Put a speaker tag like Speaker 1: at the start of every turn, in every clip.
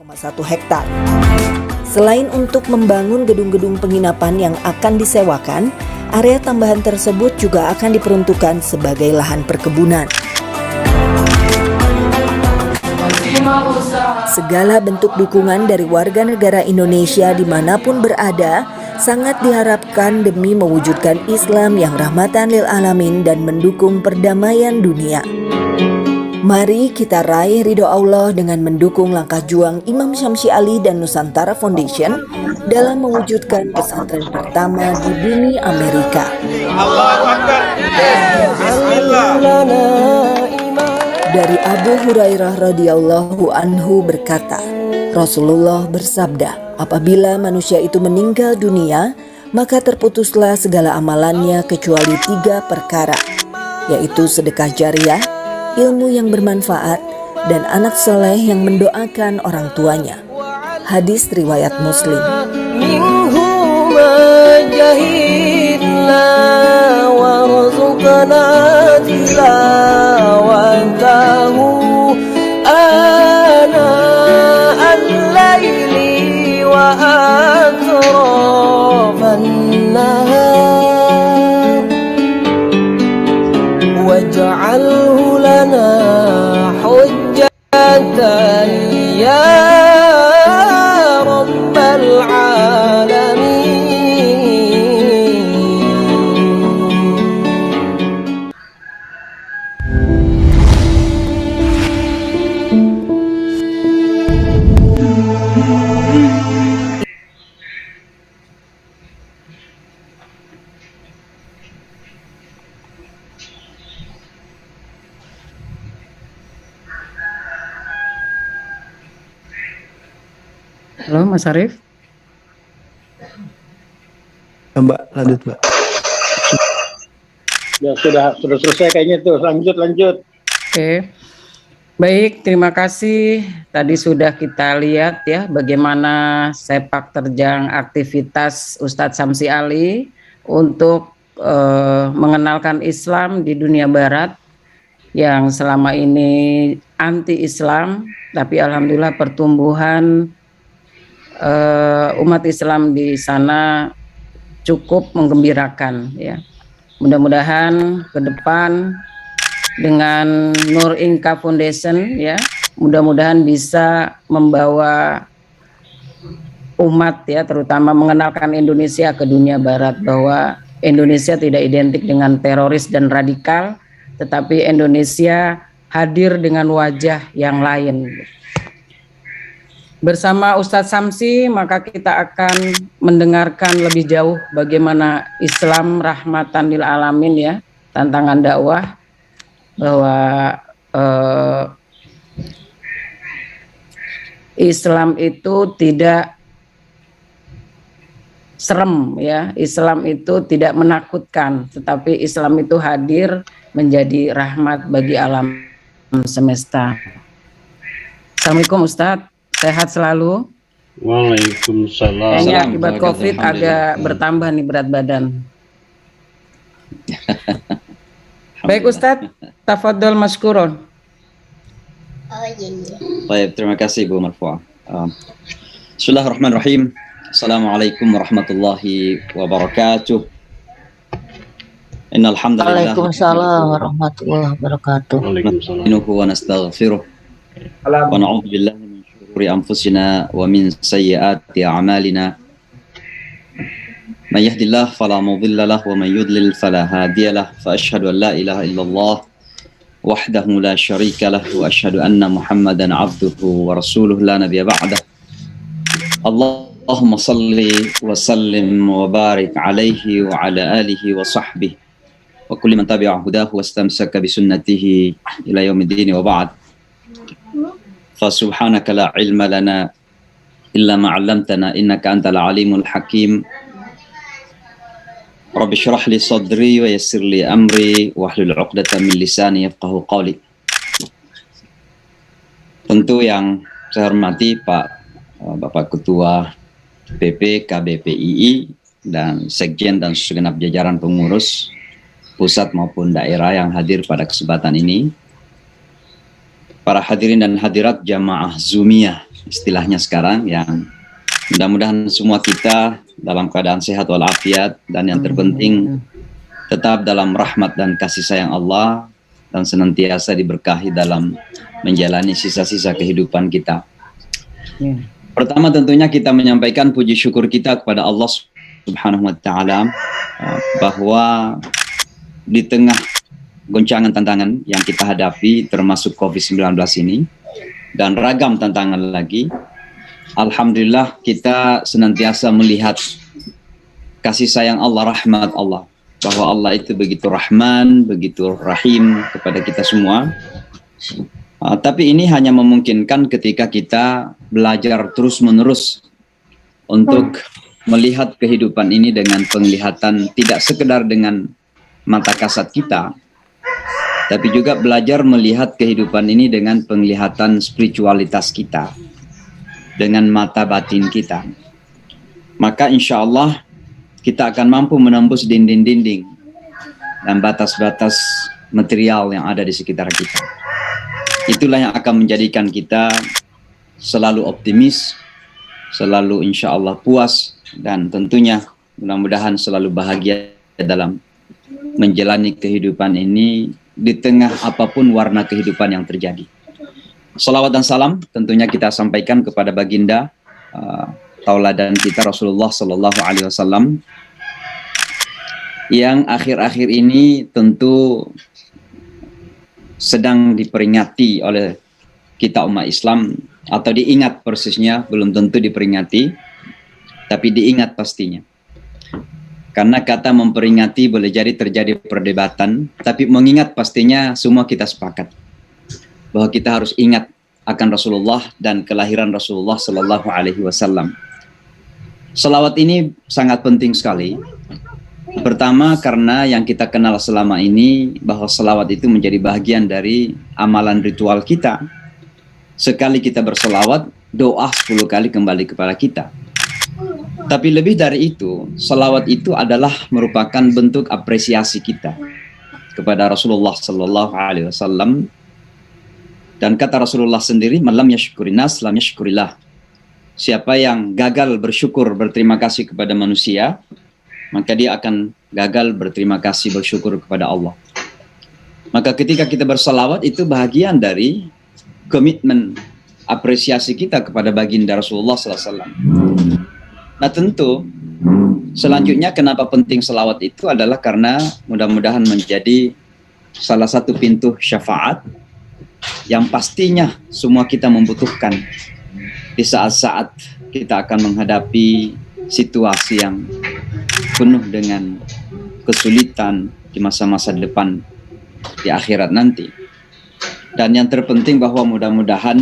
Speaker 1: 1 hektar. Selain untuk membangun gedung-gedung penginapan yang akan disewakan, area tambahan tersebut juga akan diperuntukkan sebagai lahan perkebunan. Segala bentuk dukungan dari warga negara Indonesia dimanapun berada sangat diharapkan demi mewujudkan Islam yang rahmatan lil alamin dan mendukung perdamaian dunia. Mari kita raih ridho Allah dengan mendukung langkah juang Imam Syamsi Ali dan Nusantara Foundation dalam mewujudkan pesantren pertama di bumi Amerika. Dari Abu Hurairah radhiyallahu anhu berkata, Rasulullah bersabda, apabila manusia itu meninggal dunia, maka terputuslah segala amalannya kecuali 3 perkara, yaitu sedekah jariah, ilmu yang bermanfaat, dan anak soleh yang mendoakan orang tuanya. Hadis riwayat Muslim.
Speaker 2: waj'alhu lana hujjatan ya rabbal alamin.
Speaker 3: Halo Mas Arief.
Speaker 4: Mbak, lanjut Mbak.
Speaker 5: Ya sudah selesai kayaknya tuh. Lanjut.
Speaker 3: Oke. Baik, terima kasih. Tadi sudah kita lihat ya bagaimana sepak terjang aktivitas Ustadz Syamsi Ali untuk mengenalkan Islam di dunia barat yang selama ini anti-Islam, tapi alhamdulillah pertumbuhan umat Islam di sana cukup menggembirakan ya. Mudah-mudahan ke depan dengan Nur Inka Foundation ya, mudah-mudahan bisa membawa umat ya, terutama mengenalkan Indonesia ke dunia barat, bahwa Indonesia tidak identik dengan teroris dan radikal, tetapi Indonesia hadir dengan wajah yang lain. Bersama Ustadz Syamsi, maka kita akan mendengarkan lebih jauh bagaimana Islam rahmatan lil alamin ya, tantangan dakwah, bahwa Islam itu tidak serem ya, Islam itu tidak menakutkan, tetapi Islam itu hadir menjadi rahmat bagi alam semesta. Assalamualaikum Ustadz. Sehat selalu.
Speaker 5: Waalaikumsalam.
Speaker 3: Kayaknya akibat COVID agak bertambah nih berat badan. Baik Ustadz, tafadhol mashkurun.
Speaker 6: Baik, terima kasih Bu Marfu'ah. Bismillahirrahmanirrahim. Assalamualaikum warahmatullahi wabarakatuh. Innal hamdalillah.
Speaker 7: Waalaikumsalam warahmatullahi wabarakatuh.
Speaker 6: Nasta'inuhu wa nastaghfiruh. Wa na'udzu billahi أنفسنا ومن سيئات أعمالنا من يهد الله فلا مضل له ومن يضلل فلا هادي له فأشهد أن لا إله إلا الله وحده لا شريك له وأشهد أن محمدا عبده ورسوله لا نبي بعده اللهم صل وسلم وبارك عليه وعلى آله وصحبه وكل من تبع هداه واستمسك بسنته إلى يوم الدين وبعد فسبحانك لا علم لنا إلا ما علمتنا إنك أنت العليم الحكيم رب اشرح لي صدري ويسر لي أمري واحلل عقدة من لساني يفقهوا قولي. Tentu yang saya hormati Bapak Ketua PP KBPII dan Sekjen dan segenap jajaran pengurus pusat maupun daerah yang hadir pada kesempatan ini, para hadirin dan hadirat jamaah Zoomiyah istilahnya sekarang, yang mudah-mudahan semua kita dalam keadaan sehat walafiat, dan yang terpenting tetap dalam rahmat dan kasih sayang Allah, dan senantiasa diberkahi dalam menjalani sisa-sisa kehidupan kita. Pertama tentunya kita menyampaikan puji syukur kita kepada Allah Subhanahu wa Ta'ala, bahwa di tengah goncangan tantangan yang kita hadapi termasuk COVID-19 ini dan ragam tantangan lagi, alhamdulillah kita senantiasa melihat kasih sayang Allah, rahmat Allah, bahwa Allah itu begitu rahman, begitu rahim kepada kita semua. Tapi ini hanya memungkinkan ketika kita belajar terus-menerus untuk melihat kehidupan ini dengan penglihatan tidak sekedar dengan mata kasat kita, tapi juga belajar melihat kehidupan ini dengan penglihatan spiritualitas kita, dengan mata batin kita. Maka insya Allah kita akan mampu menembus dinding-dinding dan batas-batas material yang ada di sekitar kita. Itulah yang akan menjadikan kita selalu optimis, selalu insya Allah puas, dan tentunya mudah-mudahan selalu bahagia dalam menjalani kehidupan ini di tengah apapun warna kehidupan yang terjadi. Salawat dan salam tentunya kita sampaikan kepada baginda tauladan kita Rasulullah Sallallahu Alaihi Wasallam, yang akhir-akhir ini tentu sedang diperingati oleh kita umat Islam, atau diingat persisnya, belum tentu diperingati, tapi diingat pastinya. Karena kata memperingati boleh jadi terjadi perdebatan, tapi mengingat pastinya semua kita sepakat bahwa kita harus ingat akan Rasulullah dan kelahiran Rasulullah Sallallahu Alaihi Wasallam. Salawat ini sangat penting sekali. Pertama karena yang kita kenal selama ini bahwa salawat itu menjadi bagian dari amalan ritual kita. Sekali kita bersalawat, doa 10 kali kembali kepada kita. Tapi lebih dari itu, salawat itu adalah merupakan bentuk apresiasi kita kepada Rasulullah Sallallahu Alaihi Wasallam. Dan kata Rasulullah sendiri, "Man lam yashkurin nas, lam yashkurillah." Siapa yang gagal bersyukur, berterima kasih kepada manusia, maka dia akan gagal berterima kasih, bersyukur kepada Allah. Maka ketika kita bersalawat, itu bahagian dari komitmen apresiasi kita kepada baginda Rasulullah Sallallahu Alaihi Wasallam. Nah tentu selanjutnya kenapa penting salawat itu adalah karena mudah-mudahan menjadi salah satu pintu syafaat yang pastinya semua kita membutuhkan di saat-saat kita akan menghadapi situasi yang penuh dengan kesulitan di masa-masa depan di akhirat nanti. Dan yang terpenting bahwa mudah-mudahan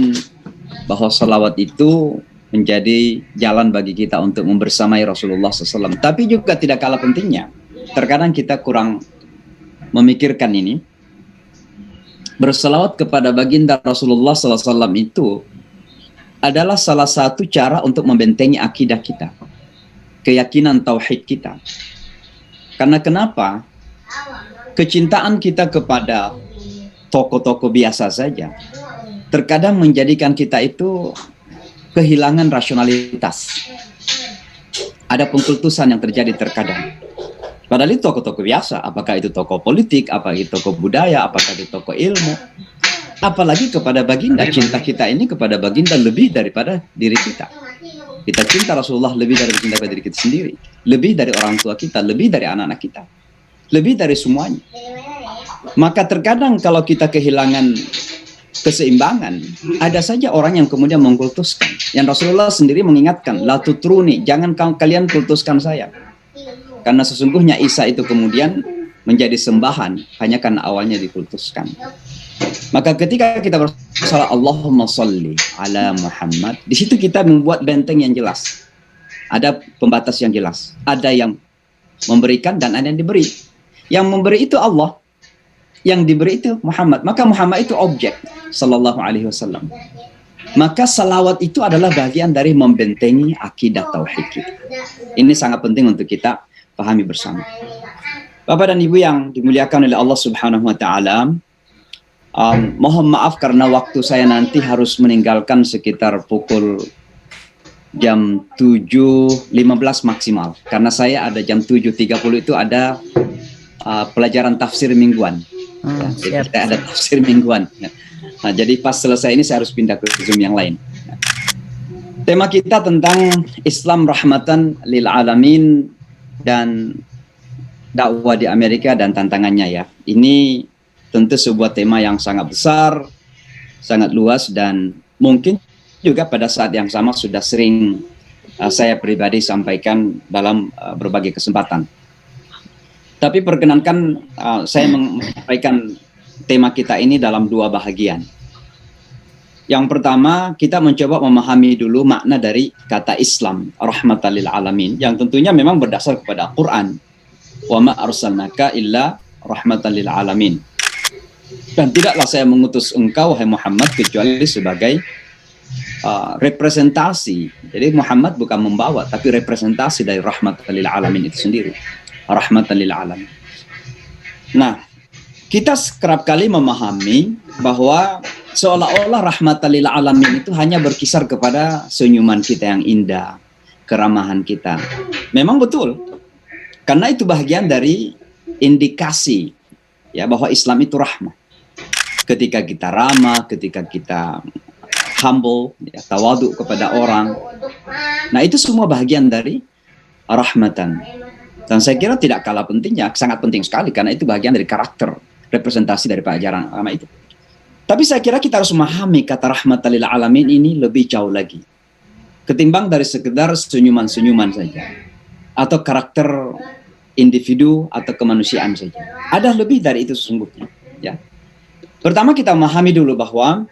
Speaker 6: bahwa salawat itu menjadi jalan bagi kita untuk membersamai Rasulullah SAW. Tapi juga tidak kalah pentingnya, terkadang kita kurang memikirkan ini. Berselawat kepada baginda Rasulullah SAW itu adalah salah satu cara untuk membentengi akidah kita, keyakinan tauhid kita. Karena kenapa? Kecintaan kita kepada tokoh-tokoh biasa saja terkadang menjadikan kita itu kehilangan rasionalitas. Ada pengkultusan yang terjadi terkadang. Padahal itu tokoh-tokoh biasa, apakah itu tokoh politik, apakah itu tokoh budaya, apakah itu tokoh ilmu. Apalagi kepada baginda, cinta kita ini kepada baginda lebih daripada diri kita. Kita cinta Rasulullah lebih dari cinta pada diri kita sendiri, lebih dari orang tua kita, lebih dari anak-anak kita, lebih dari semuanya. Maka terkadang kalau kita kehilangan keseimbangan, ada saja orang yang kemudian mengkultuskan. Yang Rasulullah sendiri mengingatkan, la tutruni, jangan kalian kultuskan saya. Karena sesungguhnya Isa itu kemudian menjadi sembahan hanya karena awalnya dikultuskan. Maka ketika kita bersalat Allahumma sholli ala Muhammad, di situ kita membuat benteng yang jelas. Ada pembatas yang jelas. Ada yang memberikan dan ada yang diberi. Yang memberi itu Allah, yang diberi itu Muhammad. Maka Muhammad itu objek, sallallahu alaihi wasallam. Maka salawat itu adalah bagian dari membentengi akidah tauhid kita. Ini sangat penting untuk kita pahami bersama. Bapak dan Ibu yang dimuliakan oleh Allah Subhanahu wa taala, Mohon maaf karena waktu saya nanti harus meninggalkan sekitar pukul jam 7.15 maksimal. Karena saya ada jam 7.30 itu ada pelajaran tafsir mingguan. Jadi saya ada tafsir mingguan. Nah, jadi pas selesai ini saya harus pindah ke Zoom yang lain. Tema kita tentang Islam rahmatan lil alamin dan dakwah di Amerika dan tantangannya ya. Ini tentu sebuah tema yang sangat besar, sangat luas, dan mungkin juga pada saat yang sama sudah sering saya pribadi sampaikan dalam berbagai kesempatan. Tapi perkenankan saya menyampaikan tema kita ini dalam dua bahagian. Yang pertama, kita mencoba memahami dulu makna dari kata Islam, rahmatan lil alamin, yang tentunya memang berdasar kepada Quran. Wa ma arsalnaka illa rahmatan lil alamin. Dan tidaklah saya mengutus engkau, wahai Muhammad, kecuali sebagai representasi. Jadi Muhammad bukan membawa, tapi representasi dari rahmatan lil alamin itu sendiri. Rahmatan lil alamin. Nah, kita kerap kali memahami bahwa seolah-olah rahmatan lil alamin itu hanya berkisar kepada senyuman kita yang indah, keramahan kita. Memang betul. Karena itu bagian dari indikasi ya bahwa Islam itu rahmah. Ketika kita ramah, ketika kita humble, ya, tawadhu kepada orang. Nah, itu semua bagian dari rahmatan. Dan saya kira tidak kalah pentingnya, sangat penting sekali karena itu bagian dari karakter, representasi dari ajaran agama itu. Tapi saya kira kita harus memahami kata rahmatan lil alamin ini lebih jauh lagi. Ketimbang dari sekedar senyuman-senyuman saja. Atau karakter individu atau kemanusiaan saja. Ada lebih dari itu sesungguhnya. Ya. Pertama kita memahami dulu bahwa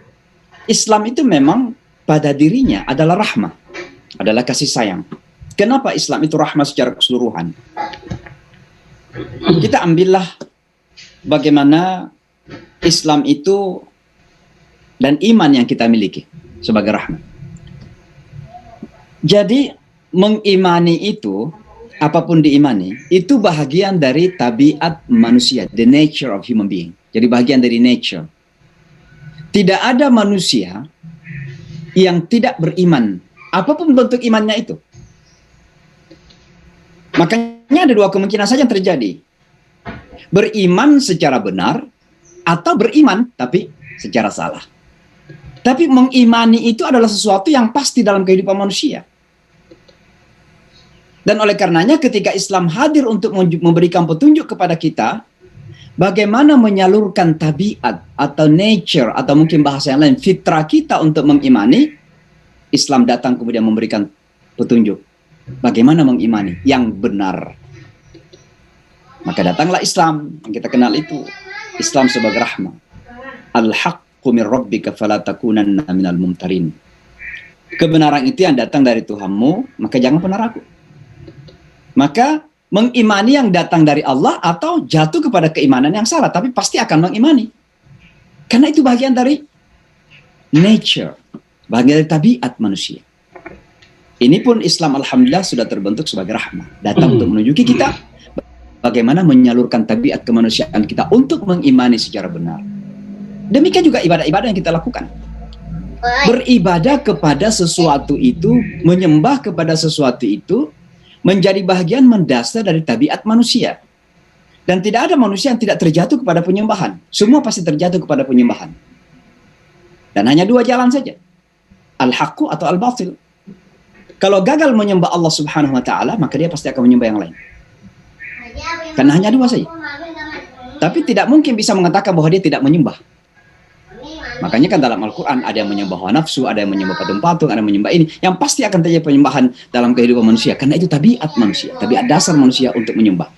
Speaker 6: Islam itu memang pada dirinya adalah rahmah. Adalah kasih sayang. Kenapa Islam itu rahmah secara keseluruhan? Kita ambillah bagaimana Islam itu dan iman yang kita miliki sebagai rahmat. Jadi mengimani itu, apapun diimani, itu bahagian dari tabiat manusia, the nature of human being. Jadi bahagian dari nature. Tidak ada manusia yang tidak beriman, apapun bentuk imannya itu. Makanya ada dua kemungkinan saja yang terjadi. Beriman secara benar atau beriman tapi secara salah. Tapi mengimani itu adalah sesuatu yang pasti dalam kehidupan manusia. Dan oleh karenanya ketika Islam hadir untuk memberikan petunjuk kepada kita, bagaimana menyalurkan tabiat atau nature atau mungkin bahasa yang lain, fitrah kita untuk mengimani, Islam datang kemudian memberikan petunjuk. Bagaimana mengimani yang benar. Maka datanglah Islam, yang kita kenal itu. Islam sebagai rahmah. Al-haqqu min rabbika fala takunanna minal mumtarin. Kebenaran itu yang datang dari Tuhanmu, maka jangan pernah ragu. Maka mengimani yang datang dari Allah atau jatuh kepada keimanan yang salah, tapi pasti akan mengimani. Karena itu bagian dari nature, bagian dari tabiat manusia. Ini pun Islam alhamdulillah sudah terbentuk sebagai rahmah. Datang untuk menunjuki kita bagaimana menyalurkan tabiat kemanusiaan kita untuk mengimani secara benar. Demikian juga ibadah-ibadah yang kita lakukan. Beribadah kepada sesuatu itu, menyembah kepada sesuatu itu, menjadi bagian mendasar dari tabiat manusia. Dan tidak ada manusia yang tidak terjatuh kepada penyembahan. Semua pasti terjatuh kepada penyembahan. Dan hanya dua jalan saja. Al-haqqu atau al-batil. Kalau gagal menyembah Allah Subhanahu wa taala, maka dia pasti akan menyembah yang lain. Karena hanya dua saja. Tapi tidak mungkin bisa mengatakan bahwa dia tidak menyembah. Makanya kan dalam Al-Quran ada yang menyembah hawa nafsu, ada yang menyembah patung-patung, ada yang menyembah ini. Yang pasti akan terjadi penyembahan dalam kehidupan manusia. Karena itu tabiat manusia, tabiat dasar manusia untuk menyembah.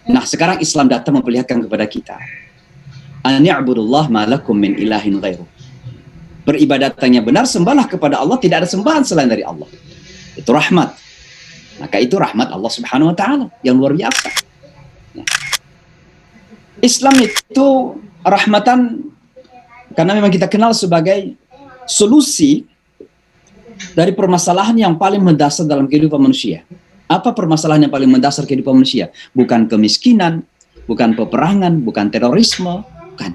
Speaker 6: Nah sekarang Islam datang memperlihatkan kepada kita. Ani'budullah ma lakum min ilahin ghairuh. Beribadatannya benar, sembahlah kepada Allah, tidak ada sembahan selain dari Allah. Itu rahmat. Maka itu rahmat Allah Subhanahu wa taala yang luar biasa. Islam itu rahmatan karena memang kita kenal sebagai solusi dari permasalahan yang paling mendasar dalam kehidupan manusia. Apa permasalahan yang paling mendasar kehidupan manusia? Bukan kemiskinan, bukan peperangan, bukan terorisme, bukan.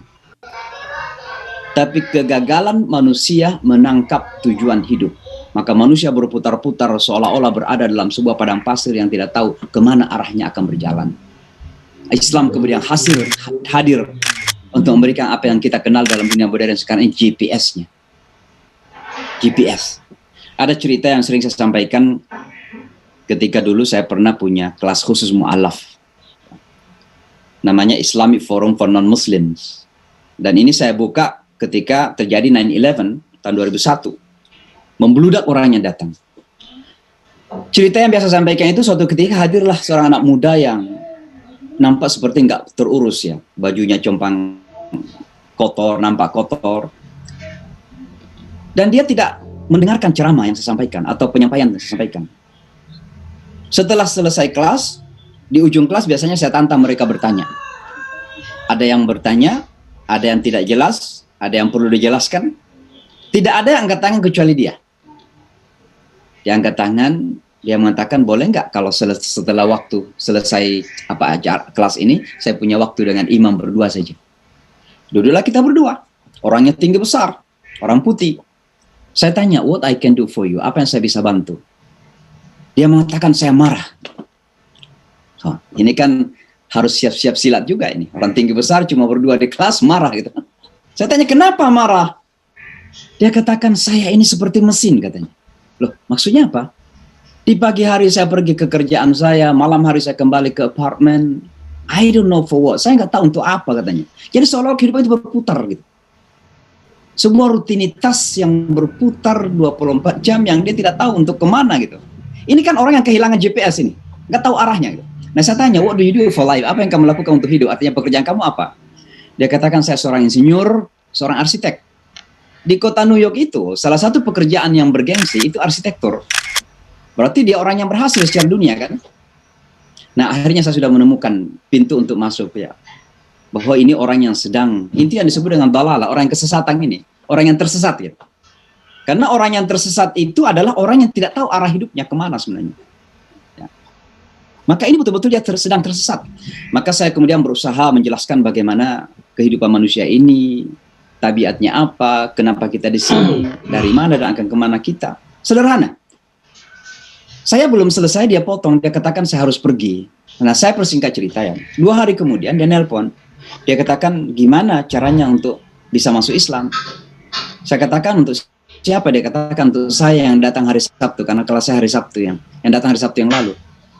Speaker 6: tapi kegagalan manusia menangkap tujuan hidup. Maka manusia berputar-putar seolah-olah berada dalam sebuah padang pasir yang tidak tahu kemana arahnya akan berjalan. Islam kemudian hadir untuk memberikan apa yang kita kenal dalam dunia modern sekarang ini, GPS-nya. GPS. Ada cerita yang sering saya sampaikan ketika dulu saya pernah punya kelas khusus mu'alaf. Namanya Islamic Forum for Non-Muslims. Dan ini saya buka ketika terjadi 9/11 tahun 2001. Membludak orang yang datang. Cerita yang biasa saya sampaikan itu suatu ketika hadirlah seorang anak muda yang nampak seperti nggak terurus ya. Bajunya compang kotor, nampak kotor. Dan dia tidak mendengarkan ceramah yang saya sampaikan atau penyampaian yang saya sampaikan. Setelah selesai kelas, di ujung kelas biasanya saya tantang mereka bertanya. Ada yang bertanya, ada yang tidak jelas, ada yang perlu dijelaskan. Tidak ada yang angkat tangan kecuali dia. Dia angkat tangan, dia mengatakan, boleh nggak kalau setelah waktu selesai kelas ini, saya punya waktu dengan imam berdua saja. Duduklah kita berdua. Orangnya tinggi besar, orang putih. Saya tanya, what I can do for you? Apa yang saya bisa bantu? Dia mengatakan, saya marah. Oh, ini kan harus siap-siap silat juga ini. Orang tinggi besar cuma berdua di kelas marah gitu. Saya tanya, kenapa marah? Dia katakan, saya ini seperti mesin katanya. Loh, maksudnya apa? Di pagi hari saya pergi ke kerjaan saya, malam hari saya kembali ke apartemen. I don't know for what. Saya nggak tahu untuk apa katanya. Jadi seolah-olah kehidupan itu berputar gitu. Sebuah rutinitas yang berputar 24 jam yang dia tidak tahu untuk kemana gitu. Ini kan orang yang kehilangan GPS ini. Nggak tahu arahnya gitu. Nah saya tanya, what do you do for life? Apa yang kamu lakukan untuk hidup? Artinya pekerjaan kamu apa? Dia katakan, saya seorang insinyur, seorang arsitek. Di kota New York itu, salah satu pekerjaan yang bergengsi itu arsitektur. Berarti dia orang yang berhasil secara dunia kan? Nah akhirnya saya sudah menemukan pintu untuk masuk ya. Bahwa ini orang yang sedang, intinya disebut dengan dalala, orang yang kesesatan ini. Orang yang tersesat ya. Karena orang yang tersesat itu adalah orang yang tidak tahu arah hidupnya kemana sebenarnya. Ya. Maka ini betul-betul dia sedang tersesat. Maka saya kemudian berusaha menjelaskan bagaimana kehidupan manusia ini, tabiatnya apa, kenapa kita di sini, dari mana dan akan kemana kita. Sederhana. Saya belum selesai, dia potong, dia katakan saya harus pergi. Nah saya persingkat cerita ya. 2 hari kemudian dia nelpon, dia katakan gimana caranya untuk bisa masuk Islam. Saya katakan untuk siapa? Dia katakan untuk saya yang datang hari Sabtu, karena kelas saya hari Sabtu yang datang hari Sabtu yang lalu.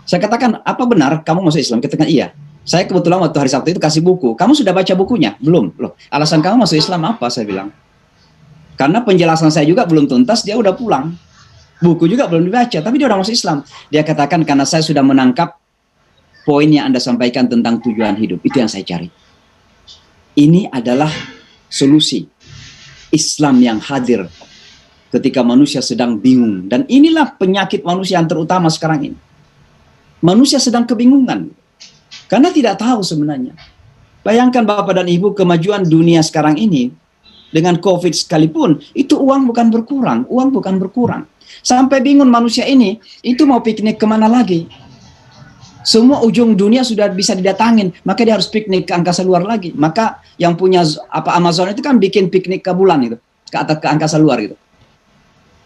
Speaker 6: Saya katakan, apa benar kamu masuk Islam? Dia katakan iya. Saya kebetulan waktu hari Sabtu itu kasih buku. Kamu sudah baca bukunya? Belum. Loh, alasan kamu masuk Islam apa? Saya bilang. Karena penjelasan saya juga belum tuntas, dia udah pulang. Buku juga belum dibaca, tapi dia udah masuk Islam. Dia katakan, karena saya sudah menangkap poin yang Anda sampaikan tentang tujuan hidup. Itu yang saya cari. Ini adalah solusi Islam yang hadir ketika manusia sedang bingung. Dan inilah penyakit manusia yang terutama sekarang ini. Manusia sedang kebingungan. Karena tidak tahu sebenarnya. Bayangkan Bapak dan Ibu, kemajuan dunia sekarang ini, dengan COVID sekalipun, itu uang bukan berkurang. Sampai bingung manusia ini, itu mau piknik kemana lagi? Semua ujung dunia sudah bisa didatangin, maka dia harus piknik ke angkasa luar lagi. Maka yang punya Amazon itu kan bikin piknik ke bulan itu, ke angkasa luar gitu.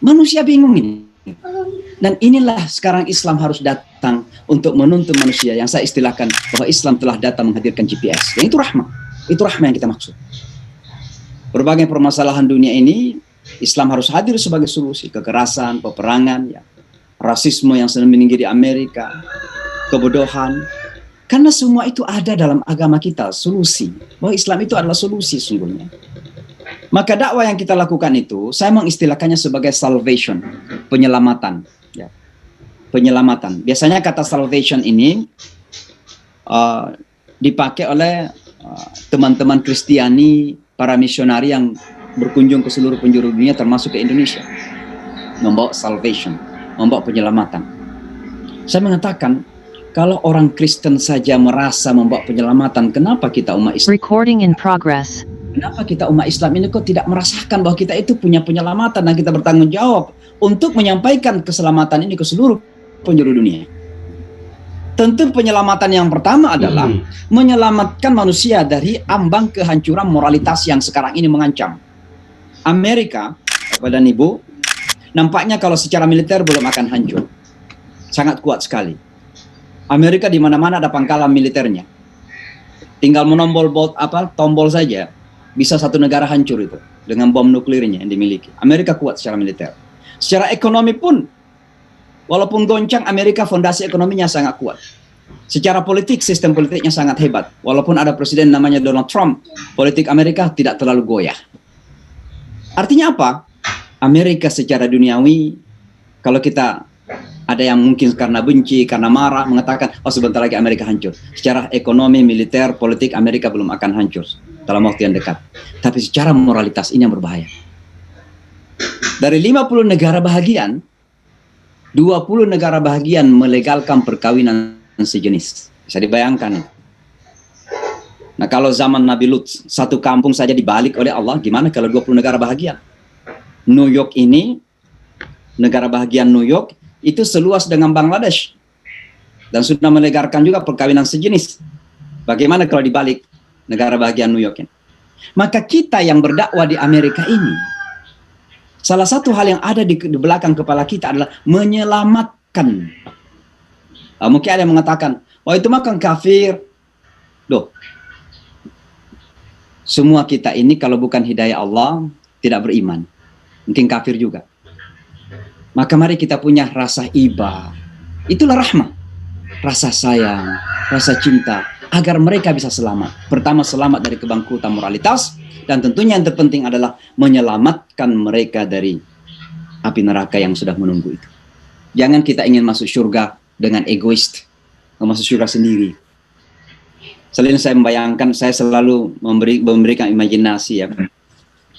Speaker 6: Manusia bingung ini. Dan inilah sekarang Islam harus datang untuk menuntun manusia, yang saya istilahkan bahwa Islam telah datang menghadirkan GPS. Dan itu rahmah. Itu rahmah yang kita maksud. Berbagai permasalahan dunia ini, Islam harus hadir sebagai solusi. Kekerasan, peperangan, ya, rasisme yang sedang meninggi di Amerika, kebodohan. Karena semua itu ada dalam agama kita, solusi. Bahwa Islam itu adalah solusi sungguhnya. Maka dakwah yang kita lakukan itu, saya mengistilahkannya sebagai salvation, penyelamatan. Ya. Penyelamatan. Biasanya kata salvation ini dipakai oleh teman-teman Kristiani, para misionari yang berkunjung ke seluruh penjuru dunia, termasuk ke Indonesia. Membawa salvation, membawa penyelamatan. Saya mengatakan, kalau orang Kristen saja merasa membawa penyelamatan, kenapa kita umat Islam?
Speaker 8: Recording in progress.
Speaker 6: Kenapa kita umat Islam ini kok tidak merasakan bahwa kita itu punya penyelamatan dan kita bertanggung jawab untuk menyampaikan keselamatan ini ke seluruh penjuru dunia? Tentu penyelamatan yang pertama adalah menyelamatkan manusia dari ambang kehancuran moralitas yang sekarang ini mengancam. Amerika, Bapak dan Ibu, nampaknya kalau secara militer belum akan hancur. Sangat kuat sekali. Amerika di mana-mana ada pangkalan militernya. Tinggal menombol tombol saja, bisa satu negara hancur itu dengan bom nuklirnya yang dimiliki. Amerika kuat secara militer. Secara ekonomi pun, walaupun goncang, Amerika fondasi ekonominya sangat kuat. Secara politik, sistem politiknya sangat hebat. Walaupun ada presiden namanya Donald Trump, politik Amerika tidak terlalu goyah. Artinya apa? Amerika secara duniawi, kalau kita ada yang mungkin karena benci, karena marah, mengatakan, oh sebentar lagi Amerika hancur. Secara ekonomi, militer, politik, Amerika belum akan hancur dalam waktu yang dekat. Tapi secara moralitas ini yang berbahaya. Dari 50 negara bahagian, 20 negara bahagian melegalkan perkawinan sejenis. Bisa dibayangkan. Nah kalau zaman Nabi Lut, satu kampung saja dibalik oleh Allah, gimana kalau 20 negara bahagian? New York ini, negara bahagian New York, itu seluas dengan Bangladesh. Dan sudah melegalkan juga perkawinan sejenis. Bagaimana kalau dibalik negara bahagian New York ini? Maka kita yang berdakwah di Amerika ini, salah satu hal yang ada di belakang kepala kita adalah menyelamatkan. Mungkin ada yang mengatakan, oh itu makan kafir. Loh, semua kita ini kalau bukan hidayah Allah, tidak beriman. Mungkin kafir juga. Maka mari kita punya rasa iba. Itulah rahmah. Rasa sayang, rasa cinta. Agar mereka bisa selamat. Pertama, selamat dari kebangkrutan moralitas. Dan tentunya yang terpenting adalah menyelamatkan mereka dari api neraka yang sudah menunggu itu. Jangan kita ingin masuk surga dengan egois. Masuk surga sendiri. Selain saya membayangkan, saya selalu memberikan imajinasi ya.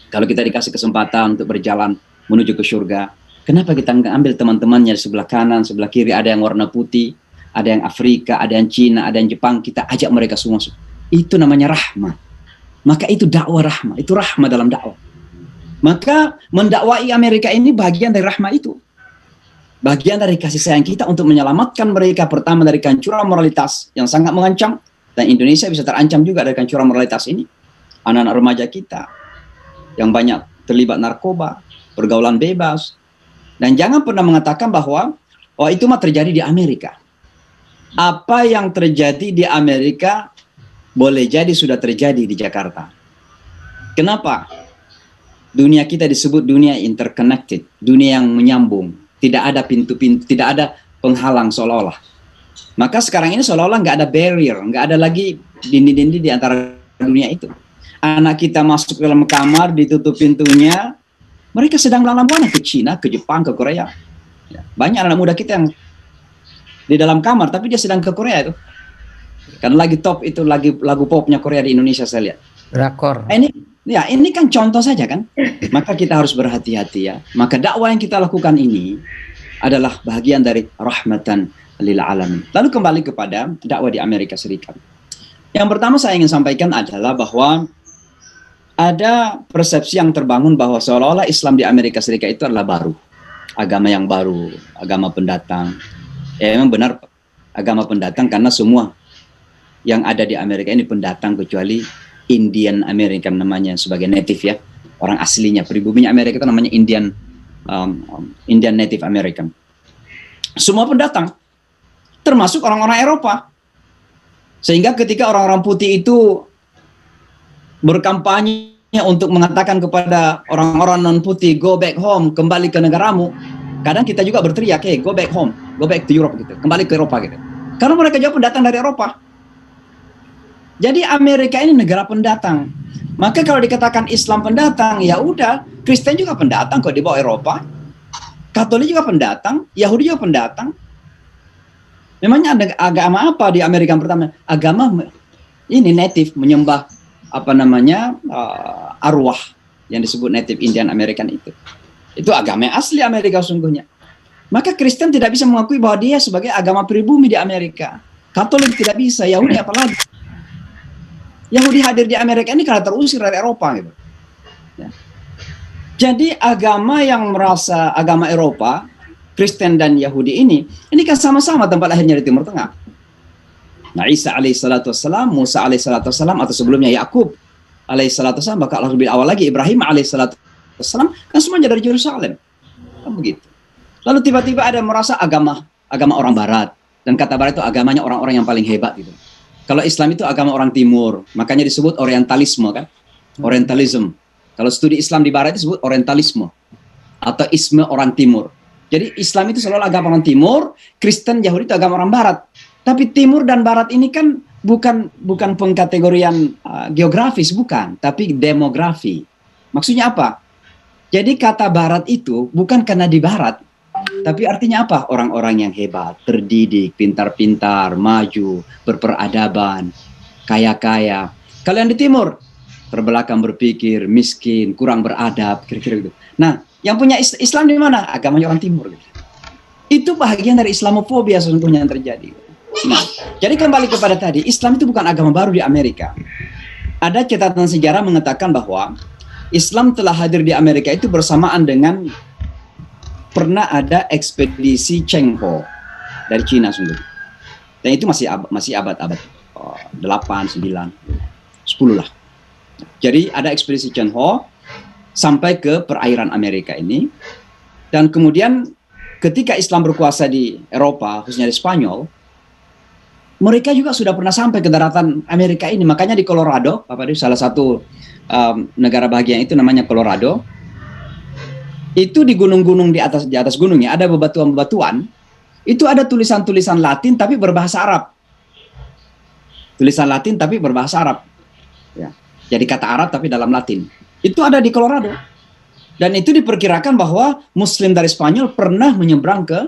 Speaker 6: Kalau kita dikasih kesempatan untuk berjalan menuju ke surga, kenapa kita nggak ambil teman-temannya di sebelah kanan, sebelah kiri, ada yang warna putih, ada yang Afrika, ada yang Cina, ada yang Jepang, kita ajak mereka semua. Itu namanya rahmah. Maka itu dakwah rahmah, itu rahmah dalam dakwah. Maka mendakwai Amerika ini bagian dari rahmah itu. Bagian dari kasih sayang kita untuk menyelamatkan mereka pertama dari kehancuran moralitas yang sangat mengancam. Dan Indonesia bisa terancam juga dari kehancuran moralitas ini. Anak-anak remaja kita yang banyak terlibat narkoba, pergaulan bebas. Dan jangan pernah mengatakan bahwa oh itu mah terjadi di Amerika. Apa yang terjadi di Amerika boleh jadi sudah terjadi di Jakarta. Kenapa? Dunia kita disebut dunia interconnected, dunia yang menyambung. Tidak ada pintu-pintu, tidak ada penghalang seolah-olah. Maka sekarang ini seolah-olah nggak ada barrier, nggak ada lagi dinding-dinding di antara dunia itu. Anak kita masuk ke dalam kamar, ditutup pintunya, mereka sedang dalam mana? Ke Cina, ke Jepang, ke Korea. Ya, banyak anak muda kita yang di dalam kamar, tapi dia sedang ke Korea itu. Karena lagi top itu lagu popnya Korea di Indonesia saya lihat.
Speaker 3: Drakor.
Speaker 6: Ini kan contoh saja kan. Maka kita harus berhati-hati ya. Maka dakwah yang kita lakukan ini adalah bagian dari rahmatan lil alamin. Lalu kembali kepada dakwah di Amerika Serikat. Yang pertama saya ingin sampaikan adalah bahwa ada persepsi yang terbangun bahwa seolah-olah Islam di Amerika Serikat itu adalah baru. Agama yang baru, agama pendatang. Ya memang benar agama pendatang karena semua yang ada di Amerika ini pendatang kecuali Indian American namanya sebagai native ya. Orang aslinya, pribuminya Amerika itu namanya Indian Native American. Semua pendatang. Termasuk orang-orang Eropa. Sehingga ketika orang-orang putih itu berkampanye untuk mengatakan kepada orang-orang non-putih, go back home, kembali ke negaramu. Kadang kita juga berteriak, hey, go back home, go back to Europe gitu, kembali ke Eropa gitu. Karena mereka juga pendatang dari Eropa. Jadi Amerika ini negara pendatang. Maka kalau dikatakan Islam pendatang, ya udah, Kristen juga pendatang kok di bawah Eropa. Katolik juga pendatang, Yahudi juga pendatang. Memangnya ada agama apa di Amerika yang pertama? Agama ini native, menyembah arwah yang disebut Native Indian American itu. Itu agama asli Amerika sungguhnya. Maka Kristen tidak bisa mengakui bahwa dia sebagai agama pribumi di Amerika. Katolik tidak bisa, Yahudi apalagi. Yahudi hadir di Amerika ini karena terusir dari Eropa gitu. Ya. Jadi agama yang merasa agama Eropa, Kristen dan Yahudi ini kan sama-sama tempat lahirnya di Timur Tengah. Nah, Isa alaihissalatu wassalam, Musa alaihissalatu wassalam, atau sebelumnya Yakub alaihissalatu wassalam, bahkan lebih awal lagi Ibrahim alaihissalatu kan semuanya dari Yerusalem. Kan begitu. Lalu tiba-tiba ada yang merasa agama orang barat, dan kata barat itu agamanya orang-orang yang paling hebat gitu. Kalau Islam itu agama orang timur, makanya disebut orientalisme kan? Orientalism. Kalau studi Islam di barat disebut orientalisme atau isme orang timur. Jadi Islam itu selalu agama orang timur, Kristen, Yahudi itu agama orang barat. Tapi timur dan barat ini kan bukan pengkategorian geografis, bukan, tapi demografi. Maksudnya apa? Jadi kata barat itu bukan karena di barat, tapi artinya apa? Orang-orang yang hebat, terdidik, pintar-pintar, maju, berperadaban, kaya-kaya. Kalau yang di timur, terbelakang berpikir, miskin, kurang beradab, kira-kira gitu. Nah, yang punya Islam di mana? Agamanya orang timur. Gitu. Itu bahagian dari Islamofobia sesungguhnya yang terjadi. Nah, jadi kembali kepada tadi, Islam itu bukan agama baru di Amerika. Ada catatan sejarah mengatakan bahwa Islam telah hadir di Amerika itu bersamaan dengan pernah ada ekspedisi Cheng Ho dari Cina sungguh. Dan itu masih abad-abad 8, 9, 10 lah. Jadi ada ekspedisi Cheng Ho sampai ke perairan Amerika ini. Dan kemudian ketika Islam berkuasa di Eropa, khususnya di Spanyol, mereka juga sudah pernah sampai ke daratan Amerika ini. Makanya di Colorado, Bapak Ibu, salah satu negara bahagian itu namanya Colorado. Itu di gunung-gunung di atas gunungnya ada bebatuan-bebatuan. Itu ada tulisan-tulisan Latin tapi berbahasa Arab. Tulisan Latin tapi berbahasa Arab. Ya. Jadi kata Arab tapi dalam Latin. Itu ada di Colorado. Dan itu diperkirakan bahwa Muslim dari Spanyol pernah menyeberang ke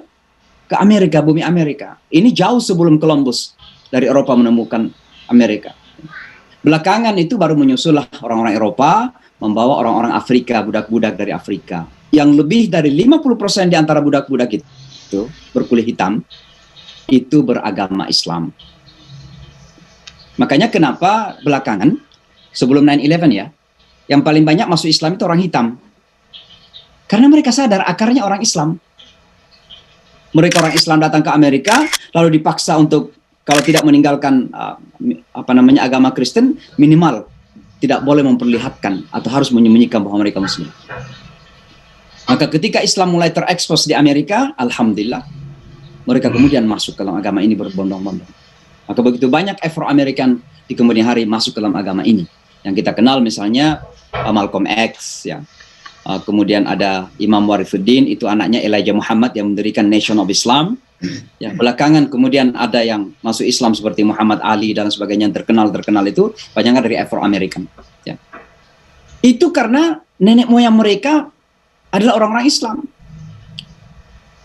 Speaker 6: Amerika, bumi Amerika. Ini jauh sebelum Columbus dari Eropa menemukan Amerika. Belakangan itu baru menyusullah orang-orang Eropa membawa orang-orang Afrika, budak-budak dari Afrika. Yang lebih dari 50% di antara budak-budak itu berkulit hitam, itu beragama Islam. Makanya kenapa belakangan, sebelum 9/11 ya, yang paling banyak masuk Islam itu orang hitam. Karena mereka sadar akarnya orang Islam. Mereka orang Islam datang ke Amerika, lalu dipaksa untuk kalau tidak meninggalkan agama Kristen, minimal tidak boleh memperlihatkan atau harus menyembunyikan bahwa mereka Muslim. Maka ketika Islam mulai terekspos di Amerika, alhamdulillah, mereka kemudian masuk ke dalam agama ini berbondong-bondong. Maka begitu banyak Afro-American di kemudian hari masuk ke dalam agama ini. Yang kita kenal misalnya Malcolm X, ya. Kemudian ada Imam Warifuddin, itu anaknya Elijah Muhammad yang mendirikan Nation of Islam. Ya, belakangan kemudian ada yang masuk Islam seperti Muhammad Ali dan sebagainya yang terkenal itu banyak dari Afro-American. Ya. Itu karena nenek moyang mereka adalah orang-orang Islam.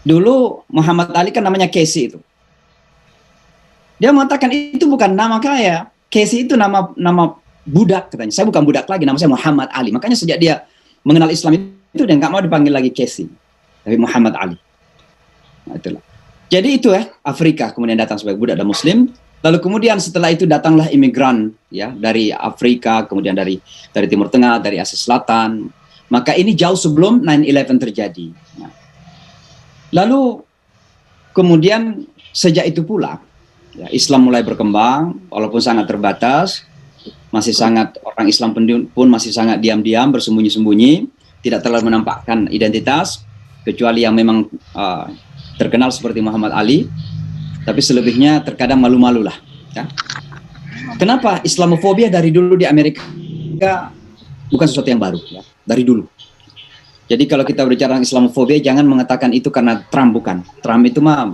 Speaker 6: Dulu Muhammad Ali kan namanya Casey itu. Dia mengatakan itu bukan nama kaya. Casey itu nama budak katanya. Saya bukan budak lagi, nama saya Muhammad Ali. Makanya sejak dia mengenal Islam itu dia nggak mau dipanggil lagi Casey, tapi Muhammad Ali. Nah, itulah. Jadi itu Afrika kemudian datang sebagai budak dan Muslim. Lalu kemudian setelah itu datanglah imigran ya dari Afrika, kemudian dari Timur Tengah, dari Asia Selatan. Maka ini jauh sebelum 9/11 terjadi. Nah. Lalu kemudian sejak itu pula ya, Islam mulai berkembang, walaupun sangat terbatas. Masih sangat orang Islam pun masih sangat diam-diam, bersembunyi-sembunyi, tidak terlalu menampakkan identitas, kecuali yang memang terkenal seperti Muhammad Ali, tapi selebihnya terkadang malu-malu lah. Ya. Kenapa Islamofobia dari dulu di Amerika bukan sesuatu yang baru, ya, dari dulu. Jadi kalau kita berbicara Islamofobia, jangan mengatakan itu karena Trump, bukan. Trump itu mah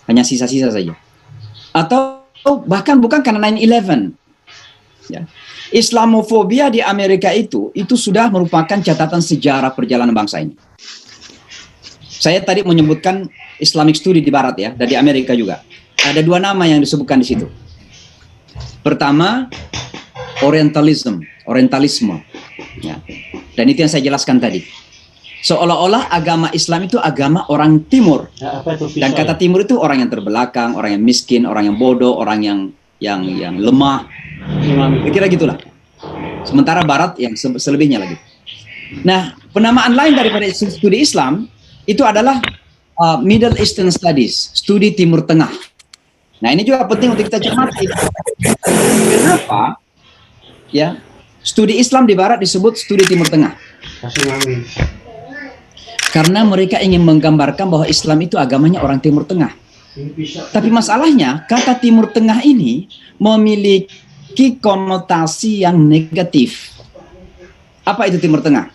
Speaker 6: hanya sisa-sisa saja. Atau bahkan bukan karena 9/11. Ya. Islamofobia di Amerika itu sudah merupakan catatan sejarah perjalanan bangsa ini. Saya tadi menyebutkan Islamic Study di Barat ya, dan di Amerika juga. Ada dua nama yang disebutkan di situ. Pertama, Orientalisme. Ya. Dan itu yang saya jelaskan tadi. Seolah-olah agama Islam itu agama orang Timur. Dan kata Timur itu orang yang terbelakang, orang yang miskin, orang yang bodoh, orang yang lemah. Kira-kira gitulah. Sementara Barat yang selebihnya lagi. Nah, penamaan lain daripada studi Islam itu adalah Middle Eastern Studies, studi Timur Tengah. Nah, ini juga penting untuk kita cermati. Kenapa? Ya, studi Islam di Barat disebut studi Timur Tengah. Karena mereka ingin menggambarkan bahwa Islam itu agamanya orang Timur Tengah. Tapi masalahnya, kata Timur Tengah ini memiliki konotasi yang negatif. Apa itu Timur Tengah?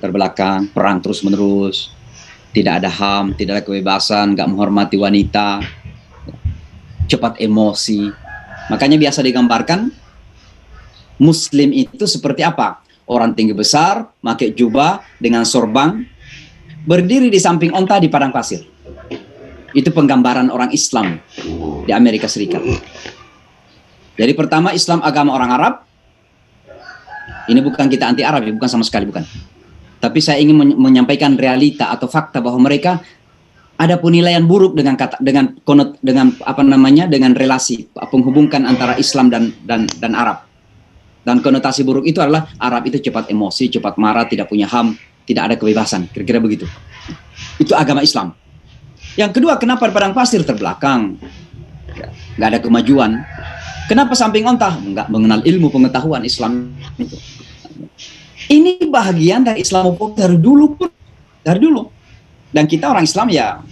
Speaker 6: Terbelakang, perang terus-menerus, tidak ada HAM, tidak ada kebebasan, nggak menghormati wanita, cepat emosi. Makanya biasa digambarkan, Muslim itu seperti apa? Orang tinggi besar, pakai jubah dengan sorban, berdiri di samping onta di padang pasir. Itu penggambaran orang Islam di Amerika Serikat. Jadi pertama, Islam agama orang Arab. Ini bukan kita anti Arab, ya, bukan sama sekali, bukan. Tapi saya ingin menyampaikan realita atau fakta bahwa mereka ada penilaian buruk dengan relasi penghubungkan antara Islam dan Arab. Dan konotasi buruk itu adalah Arab itu cepat emosi, cepat marah, tidak punya HAM, tidak ada kebebasan, kira-kira begitu. Itu agama Islam. Yang kedua, kenapa padang pasir terbelakang? Nggak ada kemajuan. Kenapa samping onta? Nggak mengenal ilmu pengetahuan Islam itu. Ini bahagian dari Islamofobi dari dulu pun, dari dulu. Dan kita orang Islam ya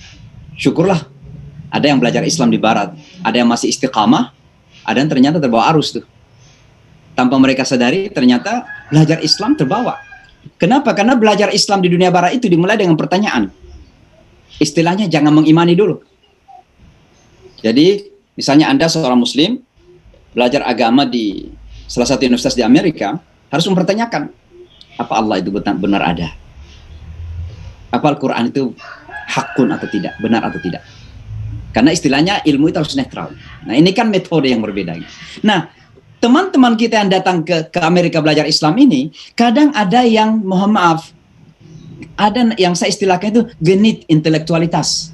Speaker 6: syukurlah. Ada yang belajar Islam di Barat, ada yang masih istiqamah, ada yang ternyata terbawa arus tuh. Tanpa mereka sadari, ternyata belajar Islam terbawa. Kenapa? Karena belajar Islam di dunia Barat itu dimulai dengan pertanyaan. Istilahnya jangan mengimani dulu. Jadi, misalnya Anda seorang Muslim, belajar agama di salah satu universitas di Amerika, harus mempertanyakan, apa Allah itu benar ada? Apa Al-Quran itu hakun atau tidak, benar atau tidak? Karena istilahnya ilmu itu harus netral. Nah, ini kan metode yang berbeda. Nah, teman-teman kita yang datang ke Amerika belajar Islam ini, kadang ada yang, mohon maaf, ada yang saya istilahkan itu genit intelektualitas.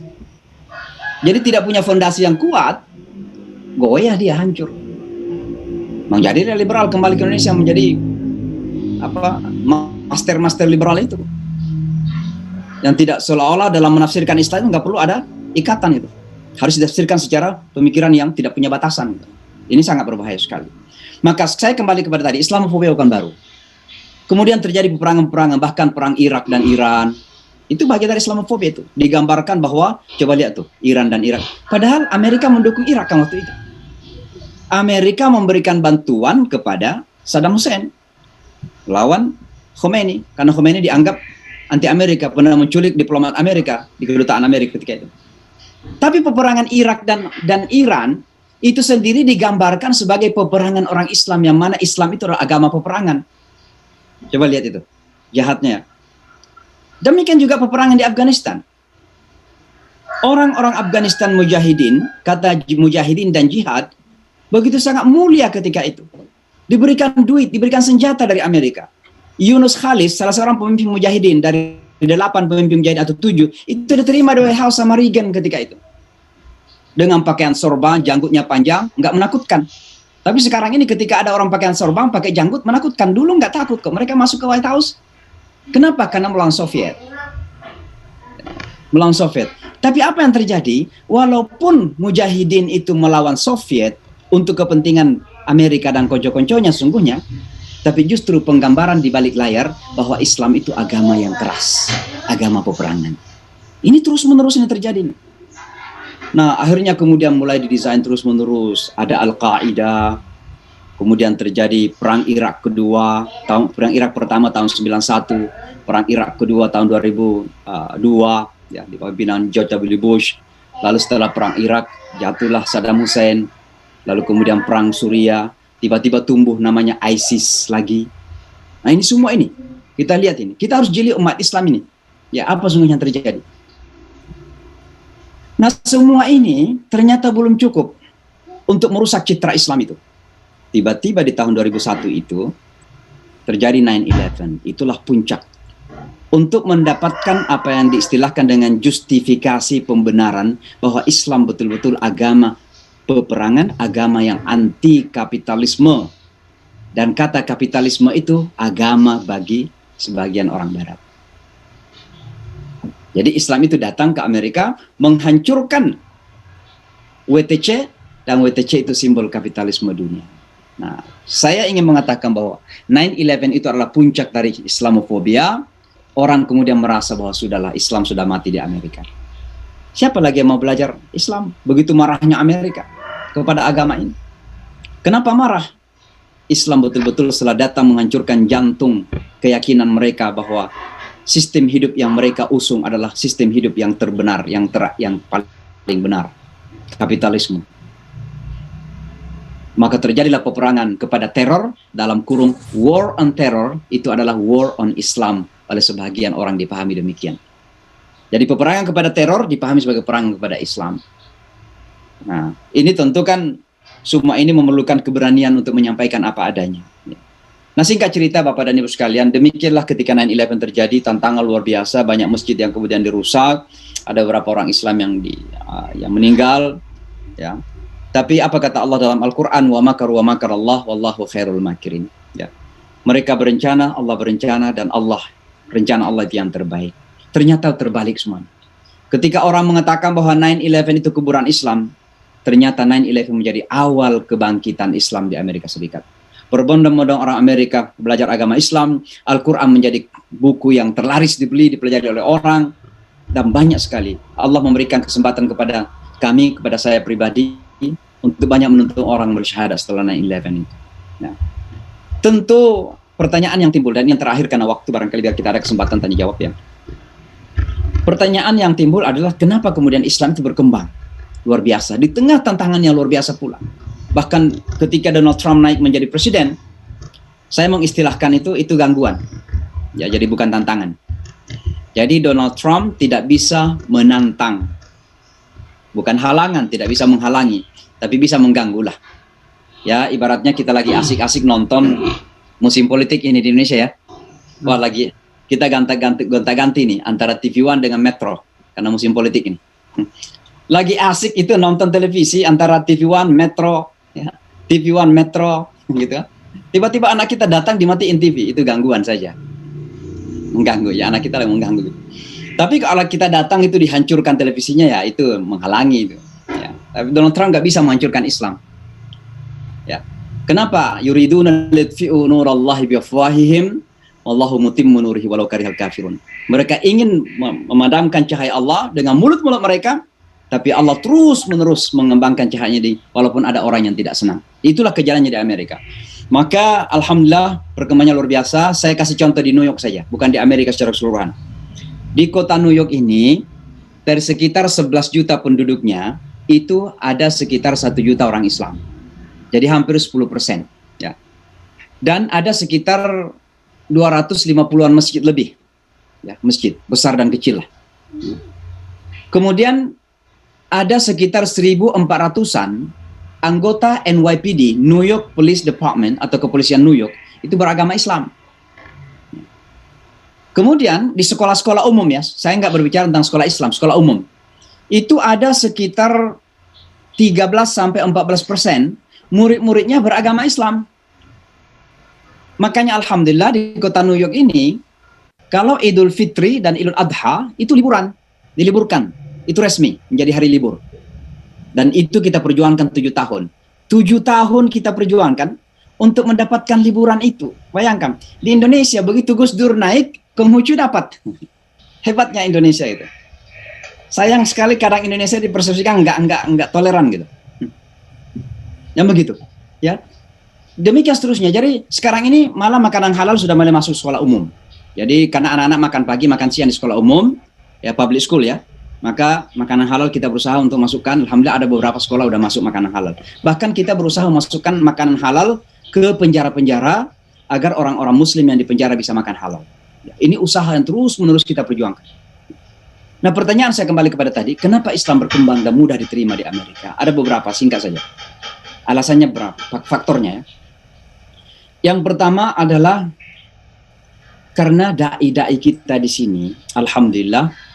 Speaker 6: Jadi tidak punya fondasi yang kuat, goyah dia, hancur. Menjadi liberal, kembali ke Indonesia menjadi master liberal itu. Yang tidak seolah-olah dalam menafsirkan Islam itu nggak perlu ada ikatan itu. Harus ditafsirkan secara pemikiran yang tidak punya batasan. Ini sangat berbahaya sekali. Maka saya kembali kepada tadi, Islamofobia bukan baru. Kemudian terjadi peperangan-peperangan, bahkan perang Irak dan Iran. Itu bagian dari Islamofobia itu. Digambarkan bahwa, coba lihat tuh, Iran dan Irak. Padahal Amerika mendukung Irak kan waktu itu. Amerika memberikan bantuan kepada Saddam Hussein lawan Khomeini, karena Khomeini dianggap anti Amerika, pernah menculik diplomat Amerika di kedutaan Amerika ketika itu. Tapi peperangan Irak dan Iran itu sendiri digambarkan sebagai peperangan orang Islam, yang mana Islam itu adalah agama peperangan. Coba lihat itu, jahatnya. Demikian juga peperangan di Afghanistan. Orang-orang Afghanistan mujahidin, kata mujahidin dan jihad, begitu sangat mulia ketika itu. Diberikan duit, diberikan senjata dari Amerika. Yunus Khalis, salah seorang pemimpin mujahidin dari 8 pemimpin mujahidin atau 7, itu diterima di White House sama Reagan ketika itu. Dengan pakaian sorban, janggutnya panjang, nggak menakutkan. Tapi sekarang ini ketika ada orang pakaian sorban, pakai janggut, menakutkan. Dulu nggak takut kok, mereka masuk ke White House. Kenapa? Karena melawan Soviet. Melawan Soviet. Tapi apa yang terjadi? Walaupun mujahidin itu melawan Soviet untuk kepentingan Amerika dan konco-konconya sungguhnya, tapi justru penggambaran di balik layar bahwa Islam itu agama yang keras, agama peperangan. Ini terus-menerus yang terjadi. Nah, akhirnya kemudian mulai didesain terus-menerus. Ada Al-Qaeda, kemudian terjadi Perang Irak kedua, Perang Irak pertama tahun 91, Perang Irak kedua tahun 2002, ya, di pimpinan George W. Bush. Lalu setelah Perang Irak, jatuhlah Saddam Hussein. Lalu kemudian Perang Suriah, tiba-tiba tumbuh namanya ISIS lagi. Nah, ini semua ini, kita lihat ini. Kita harus jeli umat Islam ini. Ya, apa sungguhnya yang terjadi? Nah, semua ini ternyata belum cukup untuk merusak citra Islam itu. Tiba-tiba di tahun 2001 itu terjadi 9/11. Itulah puncak untuk mendapatkan apa yang diistilahkan dengan justifikasi pembenaran bahwa Islam betul-betul agama peperangan, agama yang anti kapitalisme. Dan kata kapitalisme itu agama bagi sebagian orang Barat. Jadi Islam itu datang ke Amerika menghancurkan WTC, dan WTC itu simbol kapitalisme dunia. Nah, saya ingin mengatakan bahwa 9/11 itu adalah puncak dari Islamofobia, orang kemudian merasa bahwa sudahlah Islam sudah mati di Amerika. Siapa lagi yang mau belajar Islam? Begitu marahnya Amerika kepada agama ini. Kenapa marah? Islam betul-betul setelah datang menghancurkan jantung keyakinan mereka bahwa sistem hidup yang mereka usung adalah sistem hidup yang terbenar, yang paling benar, kapitalisme. Maka terjadilah peperangan kepada teror, dalam kurung war on terror, itu adalah war on Islam, oleh sebagian orang dipahami demikian. Jadi peperangan kepada teror dipahami sebagai perang kepada Islam. Nah, ini tentu kan semua ini memerlukan keberanian untuk menyampaikan apa adanya. Nah, singkat cerita Bapak dan Ibu sekalian, demikianlah ketika 9/11 terjadi, tantangan luar biasa, banyak masjid yang kemudian dirusak, ada beberapa orang Islam yang meninggal, ya. Tapi apa kata Allah dalam Al-Quran? Wa makaru wa makarallah wallahu khairul makirin. Ya. Mereka berencana, Allah berencana, dan rencana Allah itu yang terbaik. Ternyata terbalik semua. Ketika orang mengatakan bahwa 9/11 itu kuburan Islam, ternyata 9/11 menjadi awal kebangkitan Islam di Amerika Serikat. Berbondong-bondong orang Amerika belajar agama Islam, Al-Quran menjadi buku yang terlaris dibeli, dipelajari oleh orang, dan banyak sekali. Allah memberikan kesempatan kepada kami, kepada saya pribadi, untuk banyak menuntut orang bersyahadat setelah 9/11 itu. Nah, tentu pertanyaan yang timbul, dan yang terakhir karena waktu barangkali biar kita ada kesempatan tanya jawab ya. Pertanyaan yang timbul adalah kenapa kemudian Islam itu berkembang luar biasa di tengah tantangan yang luar biasa pula. Bahkan ketika Donald Trump naik menjadi presiden, saya mengistilahkan itu gangguan. Ya, jadi bukan tantangan. Jadi Donald Trump tidak bisa menantang. Bukan halangan, tidak bisa menghalangi, tapi bisa mengganggu lah. Ya, ibaratnya kita lagi asik-asik nonton musim politik ini di Indonesia ya. Wah, lagi kita gonta-ganti nih antara TV One dengan Metro karena musim politik ini. Lagi asik itu nonton televisi antara TV One, Metro, ya. TV One, Metro, gitu. Tiba-tiba anak kita datang dimatiin TV, itu gangguan saja. Mengganggu ya, anak kita yang mengganggu. Tapi kalau kita datang itu dihancurkan televisinya ya, itu menghalangi itu. Ya. Tapi Donald Trump nggak bisa menghancurkan Islam. Ya. Kenapa? Yuriduna litfi'u nurallahi biafwahihim wallahu mutimmu nurihi walau karihal kafirun. Mereka ingin memadamkan cahaya Allah dengan mulut-mulut mereka, tapi Allah terus-menerus mengembangkan cahayanya walaupun ada orang yang tidak senang. Itulah kejalannya di Amerika. Maka alhamdulillah perkembangannya luar biasa. Saya kasih contoh di New York saja, bukan di Amerika secara keseluruhan. Di kota New York ini, dari sekitar 11 juta penduduknya, itu ada sekitar 1 juta orang Islam. Jadi hampir 10%. Ya. Dan ada sekitar 250-an masjid lebih. Ya, masjid, besar dan kecil lah. Kemudian ada sekitar 1.400-an anggota NYPD, New York Police Department, atau kepolisian New York, itu beragama Islam. Kemudian di sekolah-sekolah umum ya, saya nggak berbicara tentang sekolah Islam, sekolah umum. Itu ada sekitar 13-14% murid-muridnya beragama Islam. Makanya alhamdulillah di kota New York ini, kalau Idul Fitri dan Idul Adha itu diliburkan. Itu resmi, menjadi hari libur. Dan itu kita perjuangkan 7 tahun. 7 tahun kita perjuangkan untuk mendapatkan liburan itu. Bayangkan, di Indonesia begitu Gus Dur naik, Konghucu dapat. Hebatnya Indonesia itu. Sayang sekali kadang Indonesia dipersepsikan enggak toleran gitu. Yang begitu, ya. Demikian seterusnya. Jadi sekarang ini malah makanan halal sudah mulai masuk sekolah umum. Jadi karena anak-anak makan pagi, makan siang di sekolah umum, ya public school ya. Maka makanan halal kita berusaha untuk masukkan. Alhamdulillah ada beberapa sekolah udah masuk makanan halal. Bahkan kita berusaha memasukkan makanan halal ke penjara-penjara agar orang-orang muslim yang di penjara bisa makan halal. Ya, ini usaha yang terus-menerus kita perjuangkan. Nah, pertanyaan saya kembali kepada tadi, kenapa Islam berkembang dan mudah diterima di Amerika? Ada beberapa, singkat saja. Alasannya berapa? Faktornya ya. Yang pertama adalah karena dai-dai kita di sini, alhamdulillah,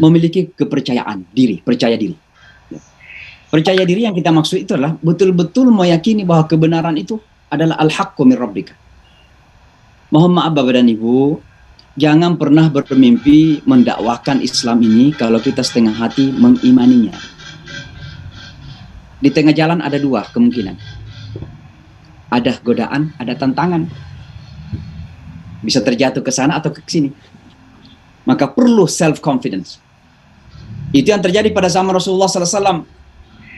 Speaker 6: memiliki kepercayaan diri, percaya diri. Percaya diri yang kita maksud itu adalah betul-betul meyakini bahwa kebenaran itu adalah al-haqqu min rabbika. Mohon maaf Bapak dan Ibu, jangan pernah bermimpi mendakwahkan Islam ini kalau kita setengah hati mengimaninya. Di tengah jalan ada 2 kemungkinan. Ada godaan, ada tantangan. Bisa terjatuh ke sana atau ke sini. maka perlu self-confidence. Itu yang terjadi pada zaman Rasulullah SAW.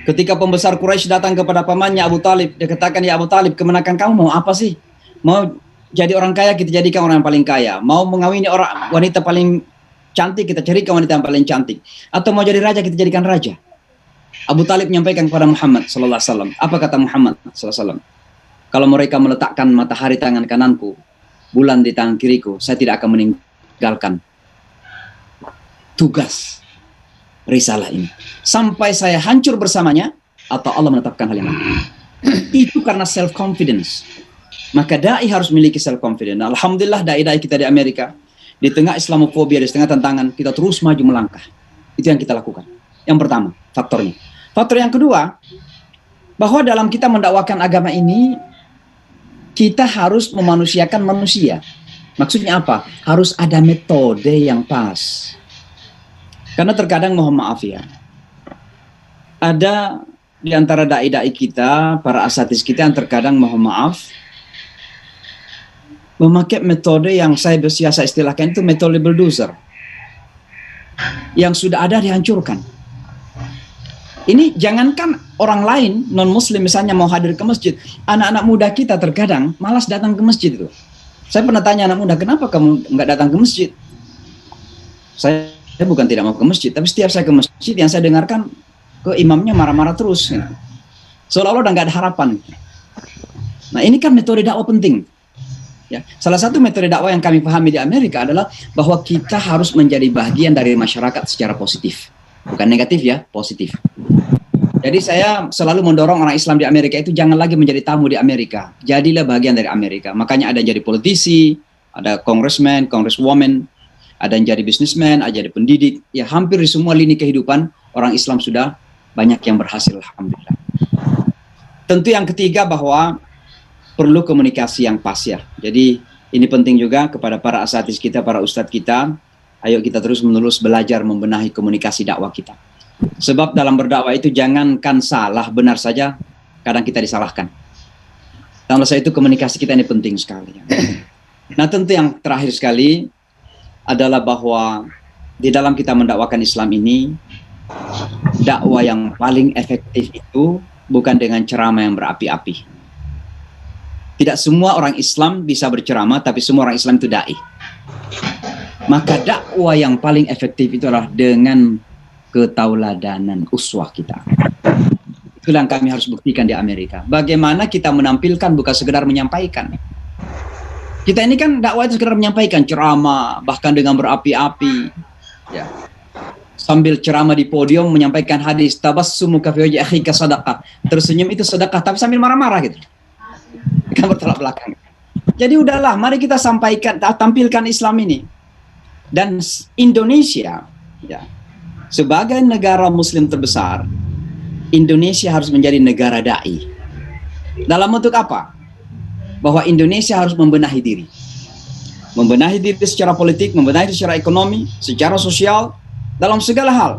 Speaker 6: Ketika pembesar Quraisy datang kepada pamannya Abu Talib, dia katakan, ya Abu Talib, kemenakan kamu mau apa sih? Mau jadi orang kaya, kita jadikan orang yang paling kaya. Mau mengawini wanita paling cantik, kita carikan wanita yang paling cantik. Atau mau jadi raja, kita jadikan raja. Abu Talib menyampaikan kepada Muhammad SAW. Apa kata Muhammad SAW? Kalau mereka meletakkan matahari tangan kananku, bulan di tangan kiriku, saya tidak akan meninggalkan tugas risalah ini sampai saya hancur bersamanya atau Allah menetapkan hal yang lain. Itu karena self confidence. Maka dai harus memiliki self confidence. Alhamdulillah dai-dai kita di Amerika, di tengah Islamofobia, di tengah tantangan, kita terus maju melangkah. Itu yang kita lakukan. Yang pertama, faktornya. Faktor yang kedua, bahwa dalam kita mendakwakan agama ini, kita harus memanusiakan manusia. Maksudnya apa? Harus ada metode yang pas. Karena terkadang, mohon maaf ya, ada di antara dai-dai kita, para asatis kita yang terkadang, mohon maaf, memakai metode yang saya biasa istilahkan itu metode bulldozer. Yang sudah ada dihancurkan. Ini jangankan orang lain, non-muslim misalnya mau hadir ke masjid, anak-anak muda kita terkadang malas datang ke masjid itu. Saya pernah tanya anak muda, kenapa kamu nggak datang ke masjid? Saya bukan tidak mau ke masjid, tapi setiap saya ke masjid yang saya dengarkan ke imamnya marah-marah terus. Ya. Seolah-olah udah nggak ada harapan. Nah ini kan metode dakwah penting. Ya, salah satu metode dakwah yang kami pahami di Amerika adalah bahwa kita harus menjadi bagian dari masyarakat secara positif. Bukan negatif ya, positif. Jadi saya selalu mendorong orang Islam di Amerika itu jangan lagi menjadi tamu di Amerika. Jadilah bagian dari Amerika. Makanya ada yang jadi politisi, ada congressman, congresswoman, ada yang jadi businessman, ada yang jadi pendidik. Ya hampir di semua lini kehidupan orang Islam sudah banyak yang berhasil, alhamdulillah. Tentu yang ketiga bahwa perlu komunikasi yang pas ya. Jadi ini penting juga kepada para asatis kita, para ustadz kita. Ayo kita terus-menerus belajar membenahi komunikasi dakwah kita. Sebab dalam berdakwah itu jangankan salah, benar saja kadang kita disalahkan. Dan oleh itu komunikasi kita ini penting sekali. Nah tentu yang terakhir sekali adalah bahwa di dalam kita mendakwakan Islam ini, dakwah yang paling efektif itu bukan dengan ceramah yang berapi-api. Tidak semua orang Islam bisa berceramah, tapi semua orang Islam itu dai. Maka dakwah yang paling efektif itu adalah dengan ketauladanan uswah kita. Itulah yang kami harus buktikan di Amerika. Bagaimana kita menampilkan bukan sekedar menyampaikan. Kita ini kan dakwah itu sekedar menyampaikan ceramah, bahkan dengan berapi-api. Ya. Sambil ceramah di podium menyampaikan hadis, tabassumu ka fi wajhi akhika sadaqah. Tersenyum itu sedekah, tapi sambil marah-marah gitu. Kan bertolak belakang. Jadi udahlah, mari kita sampaikan, tampilkan Islam ini. Dan Indonesia, ya, sebagai negara Muslim terbesar, Indonesia harus menjadi negara dai. Dalam bentuk apa? Bahwa Indonesia harus membenahi diri. Membenahi diri secara politik, membenahi diri secara ekonomi, secara sosial, dalam segala hal.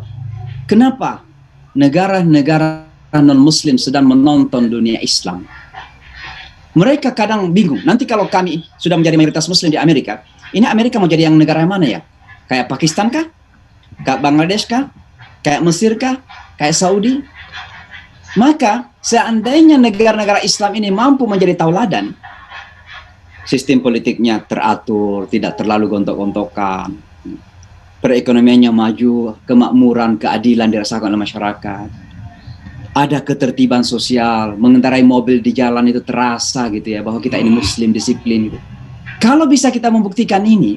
Speaker 6: Kenapa? Negara-negara non-Muslim sedang menonton dunia Islam. Mereka kadang bingung. Nanti kalau kami sudah menjadi mayoritas Muslim di Amerika, ini Amerika mau jadi yang negara yang mana ya? Kayak Pakistan kah? Kayak Bangladesh kah? Kayak Mesir kah? Kayak Saudi? Maka seandainya negara-negara Islam ini mampu menjadi tauladan, sistem politiknya teratur, tidak terlalu gontok-gontokan, perekonomiannya maju, kemakmuran, keadilan dirasakan oleh masyarakat, ada ketertiban sosial, mengendarai mobil di jalan itu terasa gitu ya, bahwa kita ini Muslim, disiplin gitu. Kalau bisa kita membuktikan ini,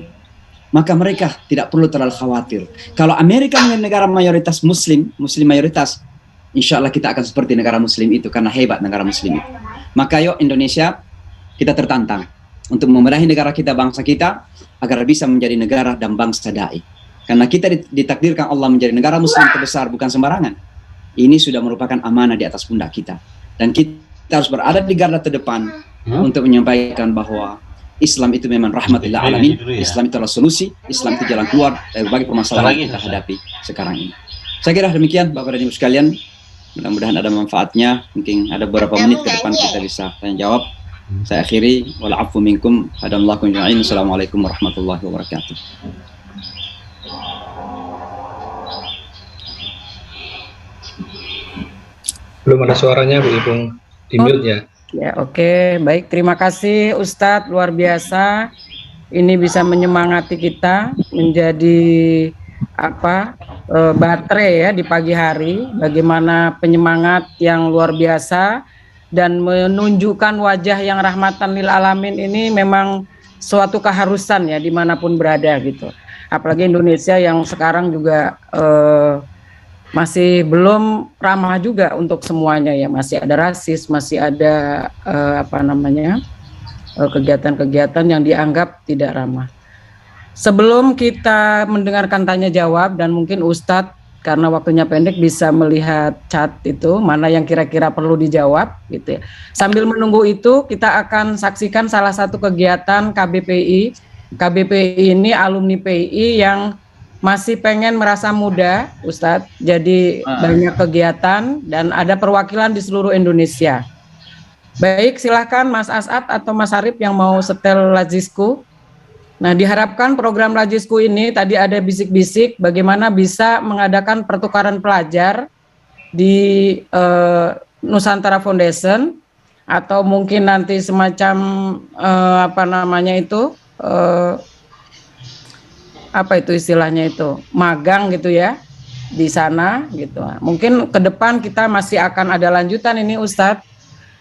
Speaker 6: maka mereka tidak perlu terlalu khawatir. Kalau Amerika menjadi negara mayoritas Muslim mayoritas, insya Allah kita akan seperti negara Muslim itu, karena hebat negara Muslim itu. Maka yuk Indonesia, kita tertantang untuk membenahi negara kita, bangsa kita, agar bisa menjadi negara dan bangsa dai. Karena kita ditakdirkan Allah menjadi negara Muslim terbesar, bukan sembarangan. Ini sudah merupakan amanah di atas pundak kita. Dan kita harus berada di garda terdepan untuk menyampaikan bahwa Islam itu memang rahmatillah alamin, Islam itu adalah solusi, Islam itu jalan keluar dari berbagai permasalahan yang kita hadapi sekarang ini. Saya kira demikian Bapak dan Ibu sekalian, mudah-mudahan ada manfaatnya. Mungkin ada beberapa menit ke depan kita bisa tanya jawab. Saya akhiri, wal afu minkum, hadallahu ajma'in. Assalamualaikum warahmatullahi wabarakatuh.
Speaker 5: Belum ada suaranya Bu Ipung, di mute ya.
Speaker 3: Ya, oke, baik. Terima kasih Ustadz, luar biasa. Ini bisa menyemangati kita menjadi baterai ya di pagi hari. Bagaimana penyemangat yang luar biasa dan menunjukkan wajah yang rahmatan lil alamin ini memang suatu keharusan ya dimanapun berada gitu. Apalagi Indonesia yang sekarang juga masih belum ramah juga untuk semuanya ya, masih ada rasis, masih ada kegiatan-kegiatan yang dianggap tidak ramah. Sebelum kita mendengarkan tanya jawab dan mungkin Ustadz karena waktunya pendek bisa melihat chat itu mana yang kira-kira perlu dijawab gitu ya. Sambil menunggu itu kita akan saksikan salah satu kegiatan KBPI. KBPI ini alumni PI yang masih pengen merasa muda, Ustadz. Jadi banyak kegiatan dan ada perwakilan di seluruh Indonesia. Baik, silakan Mas As'ad atau Mas Arif yang mau setel Lazisku. Nah, diharapkan program Lazisku ini tadi ada bisik-bisik bagaimana bisa mengadakan pertukaran pelajar di Nusantara Foundation atau mungkin nanti semacam istilahnya itu magang gitu ya di sana gitu. Mungkin ke depan kita masih akan ada lanjutan ini Ustadz.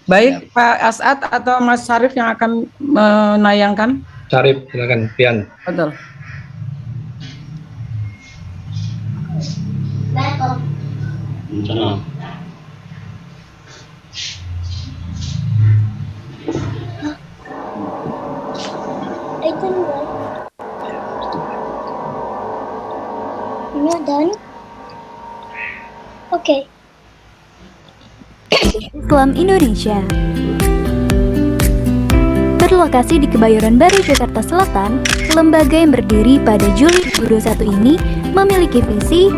Speaker 3: Baik ya. Pak As'ad atau Mas Syarif yang akan menayangkan.
Speaker 5: Syarif, silakan Pian.
Speaker 3: Betul.
Speaker 8: Done. Oke. Islam Indonesia berlokasi di Kebayoran Baru, Jakarta Selatan. Lembaga yang berdiri pada Juli 2021 ini memiliki visi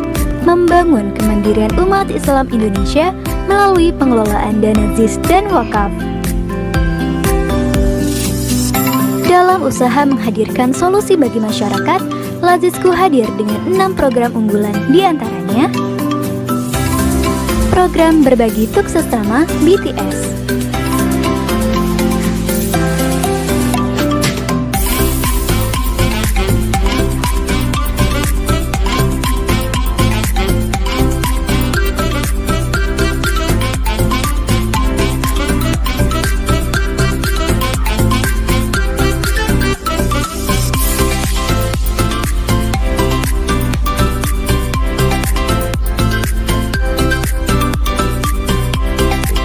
Speaker 8: membangun kemandirian umat Islam Indonesia melalui pengelolaan dana ZIS dan wakaf. Dalam usaha menghadirkan solusi bagi masyarakat, Lazisku hadir dengan 6 program unggulan, diantaranya program berbagi tuk sesama BTS,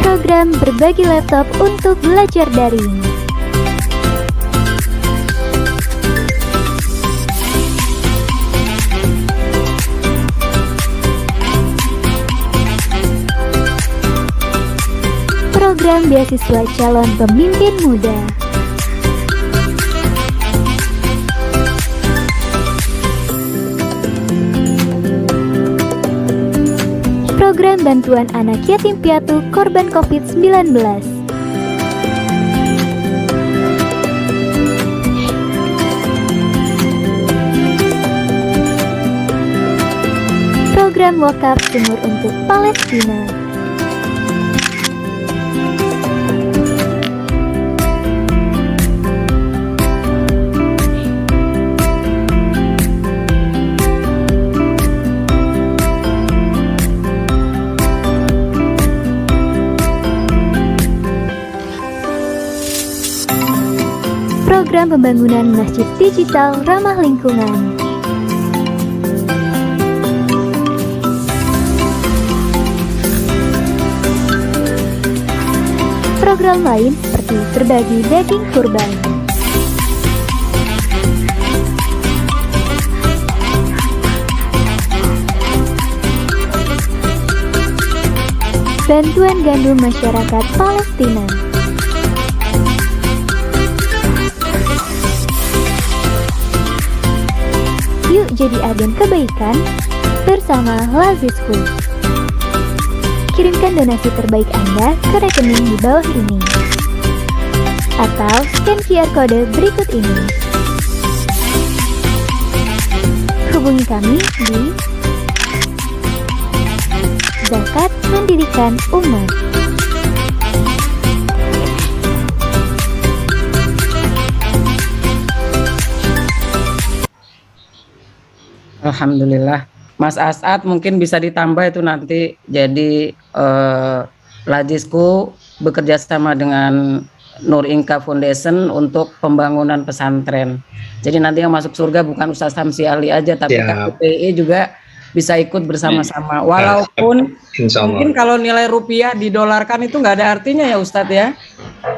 Speaker 8: program berbagi laptop untuk belajar daring, program beasiswa calon pemimpin muda, program bantuan anak yatim piatu korban COVID-19, program wakaf sumur untuk Palestina, program pembangunan masjid digital ramah lingkungan, program lain seperti berbagi daging kurban, bantuan gandum masyarakat Palestina. Yuk jadi agen kebaikan bersama Lazisku. Kirimkan donasi terbaik Anda ke rekening di bawah ini atau scan QR kode berikut ini. Hubungi kami di zakat pendidikan umat.
Speaker 3: Alhamdulillah. Mas As'ad mungkin bisa ditambah itu nanti, jadi Lajisku bekerja sama dengan Nur Inka Foundation untuk pembangunan pesantren. Jadi nanti yang masuk surga bukan Ustaz Samsi Ali aja, tapi KPPI juga bisa ikut bersama-sama. Walaupun mungkin kalau nilai rupiah didolarkan itu nggak ada artinya ya Ustadz ya.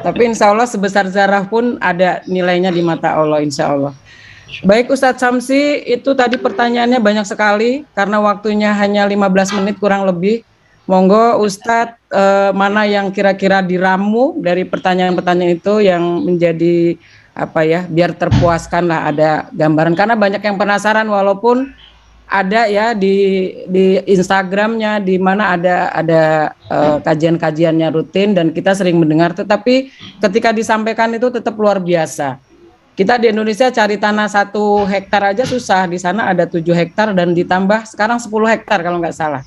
Speaker 3: Tapi insya Allah sebesar zarah pun ada nilainya di mata Allah, insya Allah. Baik Ustadz Samsi, itu tadi pertanyaannya banyak sekali karena waktunya hanya 15 menit kurang lebih. Monggo Ustadz, mana yang kira-kira diramu dari pertanyaan-pertanyaan itu yang menjadi apa ya, biar terpuaskan lah, ada gambaran. Karena banyak yang penasaran, walaupun ada ya di Instagramnya, di mana ada kajian-kajiannya rutin dan kita sering mendengar, tetapi ketika disampaikan itu tetap luar biasa. Kita di Indonesia cari tanah 1 hektar aja susah, di sana ada 7 hektar dan ditambah sekarang 10 hektar kalau nggak salah.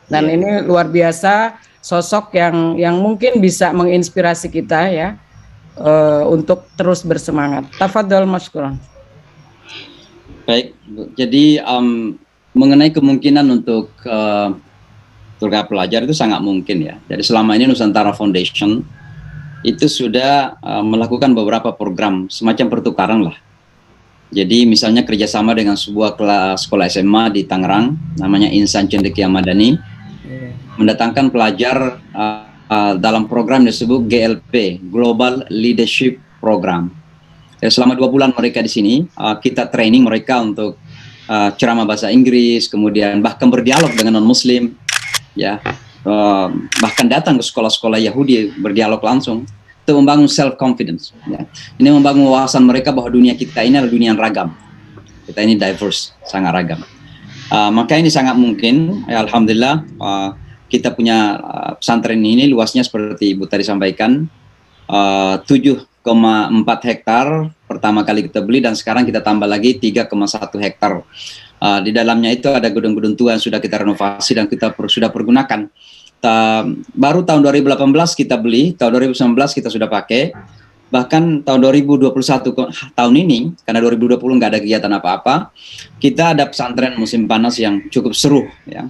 Speaker 3: Dan ini luar biasa, sosok yang mungkin bisa menginspirasi kita ya untuk terus bersemangat. Tafadhol mashkuran.
Speaker 6: Baik, jadi mengenai kemungkinan untuk surga pelajar itu sangat mungkin ya. Jadi selama ini Nusantara Foundation itu sudah melakukan beberapa program semacam pertukaran lah. Jadi misalnya kerjasama dengan sebuah sekolah SMA di Tangerang, namanya Insan Cendekia Madani, mendatangkan pelajar dalam program disebut GLP, Global Leadership Program. Selama 2 bulan mereka di sini, kita training mereka untuk ceramah bahasa Inggris, kemudian bahkan berdialog dengan non-Muslim, ya. Bahkan datang ke sekolah-sekolah Yahudi berdialog langsung untuk membangun self confidence ya. Ini membangun wawasan mereka bahwa dunia kita ini adalah dunia yang ragam, kita ini diverse, sangat ragam. Maka ini sangat mungkin ya, alhamdulillah kita punya pesantren ini luasnya seperti Ibu tadi sampaikan, 7,4 hektar pertama kali kita beli, dan sekarang kita tambah lagi 3,1 hektar. Di dalamnya itu ada gedung-gedung tua yang sudah kita renovasi dan kita sudah pergunakan. Baru tahun 2018 kita beli, tahun 2019 kita sudah pakai, bahkan tahun 2021 tahun ini, karena 2020 nggak ada kegiatan apa-apa, kita ada pesantren musim panas yang cukup seru ya.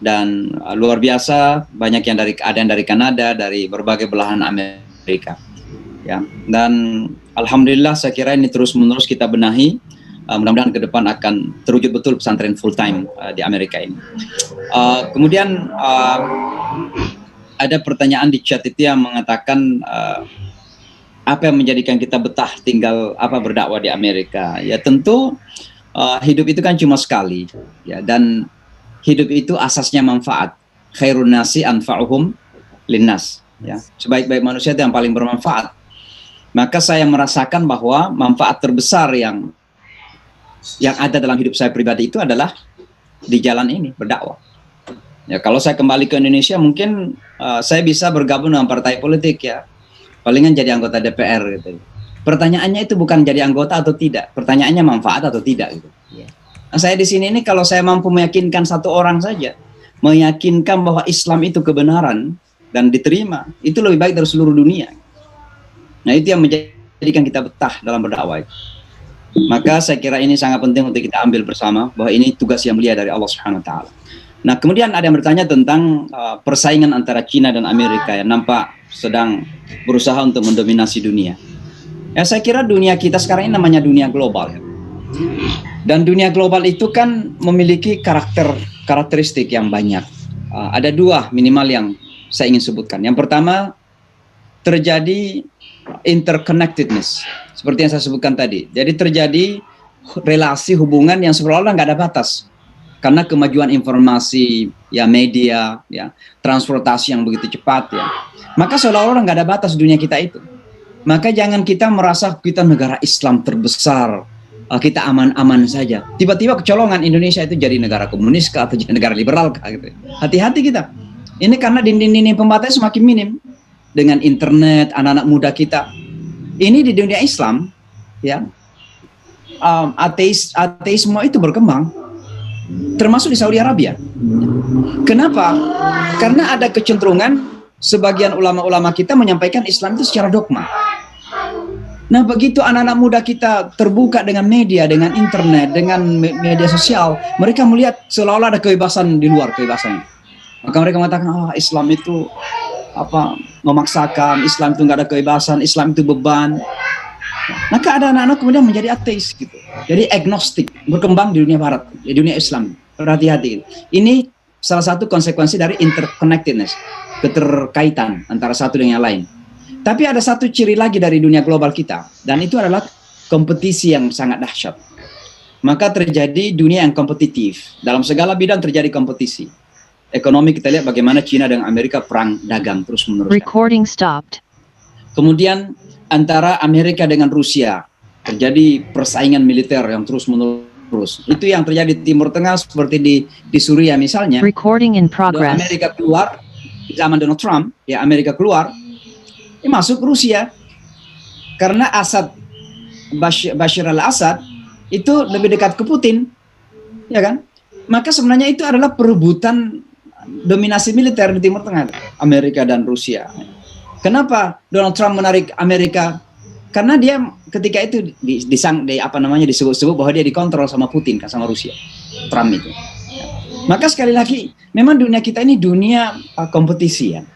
Speaker 6: Dan luar biasa, banyak yang ada yang dari Kanada, dari berbagai belahan Amerika ya. Dan alhamdulillah saya kira ini terus-menerus kita benahi. Mudah-mudahan ke depan akan terwujud betul pesantren full time di Amerika ini. Kemudian ada pertanyaan di chat itu yang mengatakan apa yang menjadikan kita betah tinggal berdakwah di Amerika. Ya tentu hidup itu kan cuma sekali ya, dan hidup itu asasnya manfaat. Khairun nasi anfa'uhum linnas ya. Sebaik-baik manusia itu yang paling bermanfaat. Maka saya merasakan bahwa manfaat terbesar yang ada dalam hidup saya pribadi itu adalah di jalan ini berdakwah. Ya kalau saya kembali ke Indonesia mungkin saya bisa bergabung dengan partai politik ya, palingan jadi anggota DPR gitu. Pertanyaannya itu bukan jadi anggota atau tidak, pertanyaannya manfaat atau tidak gitu. Nah, saya di sini ini kalau saya mampu meyakinkan 1 orang saja, meyakinkan bahwa Islam itu kebenaran dan diterima, itu lebih baik dari seluruh dunia. Nah itu yang menjadikan kita betah dalam berdakwah. Maka saya kira ini sangat penting untuk kita ambil bersama, bahwa ini tugas yang mulia dari Allah Subhanahu wa taala. Nah, kemudian ada yang bertanya tentang persaingan antara Cina dan Amerika yang nampak sedang berusaha untuk mendominasi dunia. Ya, saya kira dunia kita sekarang ini namanya dunia global ya. Dan dunia global itu kan memiliki karakteristik yang banyak. Ada 2 minimal yang saya ingin sebutkan. Yang pertama, terjadi interconnectedness, seperti yang saya sebutkan tadi. Jadi terjadi relasi hubungan yang seolah-olah nggak ada batas karena kemajuan informasi ya, media ya, transportasi yang begitu cepat ya. Maka seolah-olah nggak ada batas dunia kita itu. Maka jangan kita merasa kita negara Islam terbesar, kita aman-aman saja. Tiba-tiba kecolongan Indonesia itu jadi negara komunis kah, atau jadi negara liberal kah gitu. Hati-hati kita. Ini karena dinding-dinding pembatas semakin minim. Dengan internet, anak-anak muda kita ini di dunia Islam ya, ateisme itu berkembang termasuk di Saudi Arabia. Kenapa? Karena ada kecenderungan sebagian ulama-ulama kita menyampaikan Islam itu secara dogma. Nah, begitu anak-anak muda kita terbuka dengan media, dengan internet, dengan media sosial, mereka melihat seolah-olah ada kebebasan di luar kebebasannya. Maka mereka mengatakan, Islam itu memaksakan, Islam itu nggak ada kebebasan, Islam itu beban. Maka ada anak-anak kemudian menjadi ateis gitu. Jadi agnostik, berkembang di dunia barat, di dunia Islam. Berhati-hati. Ini salah satu konsekuensi dari interconnectedness, keterkaitan antara satu dengan yang lain. Tapi ada satu ciri lagi dari dunia global kita, dan itu adalah kompetisi yang sangat dahsyat. Maka terjadi dunia yang kompetitif. Dalam segala bidang terjadi kompetisi. Ekonomi kita lihat bagaimana Cina dan Amerika perang dagang terus-menerus.
Speaker 9: Recording stopped.
Speaker 6: Kemudian antara Amerika dengan Rusia terjadi persaingan militer yang terus-menerus. Itu yang terjadi di Timur Tengah seperti di Suriah misalnya.
Speaker 9: Recording in progress.
Speaker 6: Amerika keluar di zaman Donald Trump, ya Amerika keluar. Masuk Rusia karena Bashar al-Assad itu lebih dekat ke Putin, ya kan? Maka sebenarnya itu adalah perebutan dominasi militer di Timur Tengah, Amerika dan Rusia. Kenapa Donald Trump menarik Amerika? Karena dia ketika itu disebut-sebut bahwa dia dikontrol sama Putin, kan, sama Rusia, Trump itu. Maka sekali lagi, memang dunia kita ini dunia kompetisi, ya.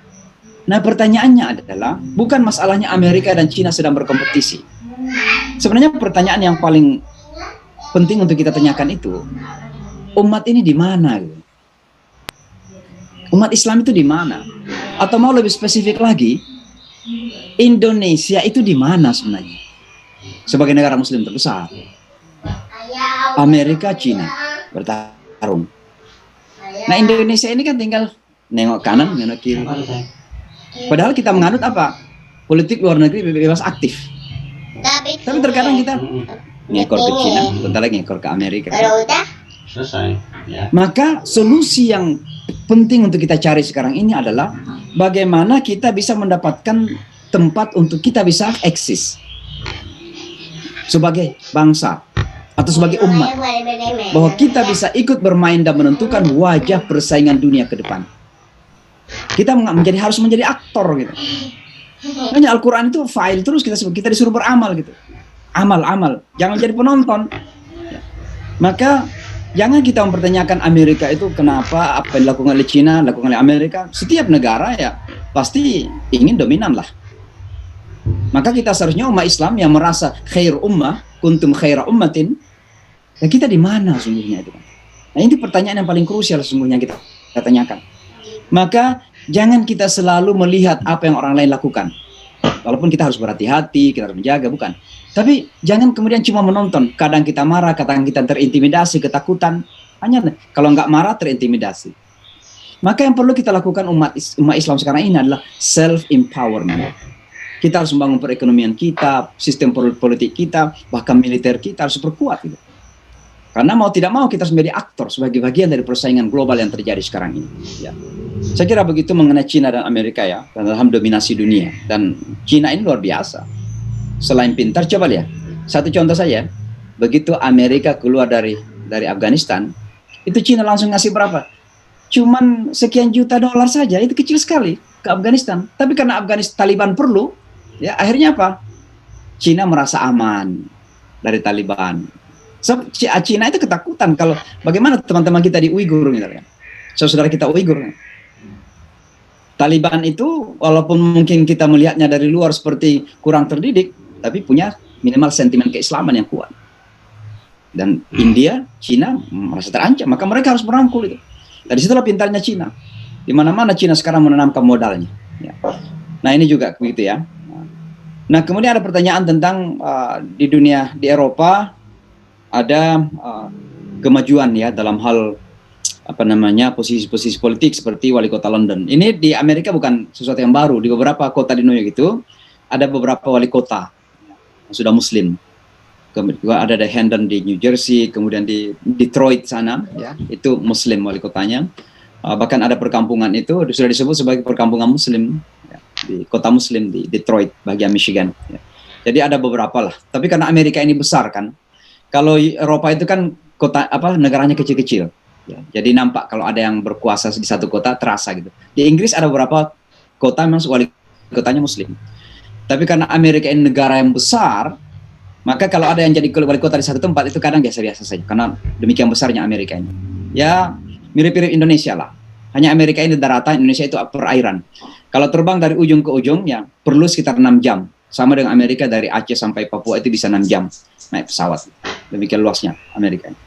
Speaker 6: Nah, pertanyaannya adalah bukan masalahnya Amerika dan Cina sedang berkompetisi. Sebenarnya pertanyaan yang paling penting untuk kita tanyakan itu, umat ini di mana? Umat Islam itu di mana? Atau mau lebih spesifik lagi, Indonesia itu di mana sebenarnya? Sebagai negara Muslim terbesar, Amerika, Cina bertarung. Nah, Indonesia ini kan tinggal nengok kanan, nengok kiri. Padahal kita menganut apa? Politik luar negeri bebas aktif. Tapi terkadang kita ngekor ke Cina, bentar lagi ngekor ke Amerika. Maka solusi yang penting untuk kita cari sekarang ini adalah bagaimana kita bisa mendapatkan tempat untuk kita bisa eksis sebagai bangsa atau sebagai umat, bahwa kita bisa ikut bermain dan menentukan wajah persaingan dunia ke depan. Kita harus menjadi aktor gitu. Makanya Al-Quran itu file terus kita disuruh beramal gitu. Amal, jangan jadi penonton. Maka jangan kita mempertanyakan Amerika itu kenapa, apa yang dilakukan oleh Cina, dilakukan oleh Amerika. Setiap negara ya pasti ingin dominan lah. Maka kita seharusnya umat Islam yang merasa khair ummah, kuntum khaira ummatin. Ya kita di mana sungguhnya itu? Nah, ini pertanyaan yang paling krusial sesungguhnya kita tanyakan. Maka jangan kita selalu melihat apa yang orang lain lakukan. Walaupun kita harus berhati-hati, kita harus menjaga, bukan. Tapi jangan kemudian cuma menonton. Kadang kita marah, kadang kita terintimidasi, ketakutan. Hanya kalau nggak marah, terintimidasi. Maka yang perlu kita lakukan umat Islam sekarang ini adalah self-empowerment. Kita harus membangun perekonomian kita, sistem politik kita, bahkan militer kita harus berkuat. Gitu. Karena mau tidak mau kita harus menjadi aktor sebagai bagian dari persaingan global yang terjadi sekarang ini. Ya. Saya kira begitu mengenai Cina dan Amerika ya, dalam dominasi dunia. Dan Cina ini luar biasa. Selain pintar, coba lihat. Satu contoh saja, begitu Amerika keluar dari Afghanistan, itu Cina langsung ngasih berapa? Cuman sekian juta dolar saja, itu kecil sekali ke Afghanistan. Tapi karena Taliban perlu, ya akhirnya apa? Cina merasa aman dari Taliban. So, Cina itu ketakutan kalau bagaimana teman-teman kita di Uighur misalnya. Saudara kita Uighur. Taliban itu walaupun mungkin kita melihatnya dari luar seperti kurang terdidik, tapi punya minimal sentimen keislaman yang kuat. Dan India, Cina merasa terancam, maka mereka harus merangkul itu. Dari situlah pintarnya Cina. Di mana-mana Cina sekarang menanamkan modalnya. Ya. Nah ini juga begitu ya. Nah kemudian ada pertanyaan tentang di Eropa ada kemajuan ya dalam hal posisi-posisi politik seperti wali kota London. Ini di Amerika bukan sesuatu yang baru. Di beberapa kota di New York itu ada beberapa wali kota yang sudah Muslim. Kemudian ada di Hendon di New Jersey, kemudian di Detroit sana, ya itu Muslim wali kotanya. Bahkan ada perkampungan itu sudah disebut sebagai perkampungan Muslim ya, di kota Muslim di Detroit bagian Michigan. Ya. Jadi ada beberapa lah. Tapi karena Amerika ini besar kan, kalau Eropa itu kan negaranya kecil-kecil. Ya, jadi nampak kalau ada yang berkuasa di satu kota terasa gitu. Di Inggris ada beberapa kota memang wali kotanya Muslim. Tapi karena Amerika ini negara yang besar, maka kalau ada yang jadi wali kota di satu tempat itu kadang biasa-biasa saja. Karena demikian besarnya Amerika ini. Ya mirip-mirip Indonesia lah. Hanya Amerika ini daratan, Indonesia itu perairan. Kalau terbang dari ujung ke ujung ya perlu sekitar 6 jam. Sama dengan Amerika dari Aceh sampai Papua itu bisa 6 jam naik pesawat. Demikian luasnya Amerika ini.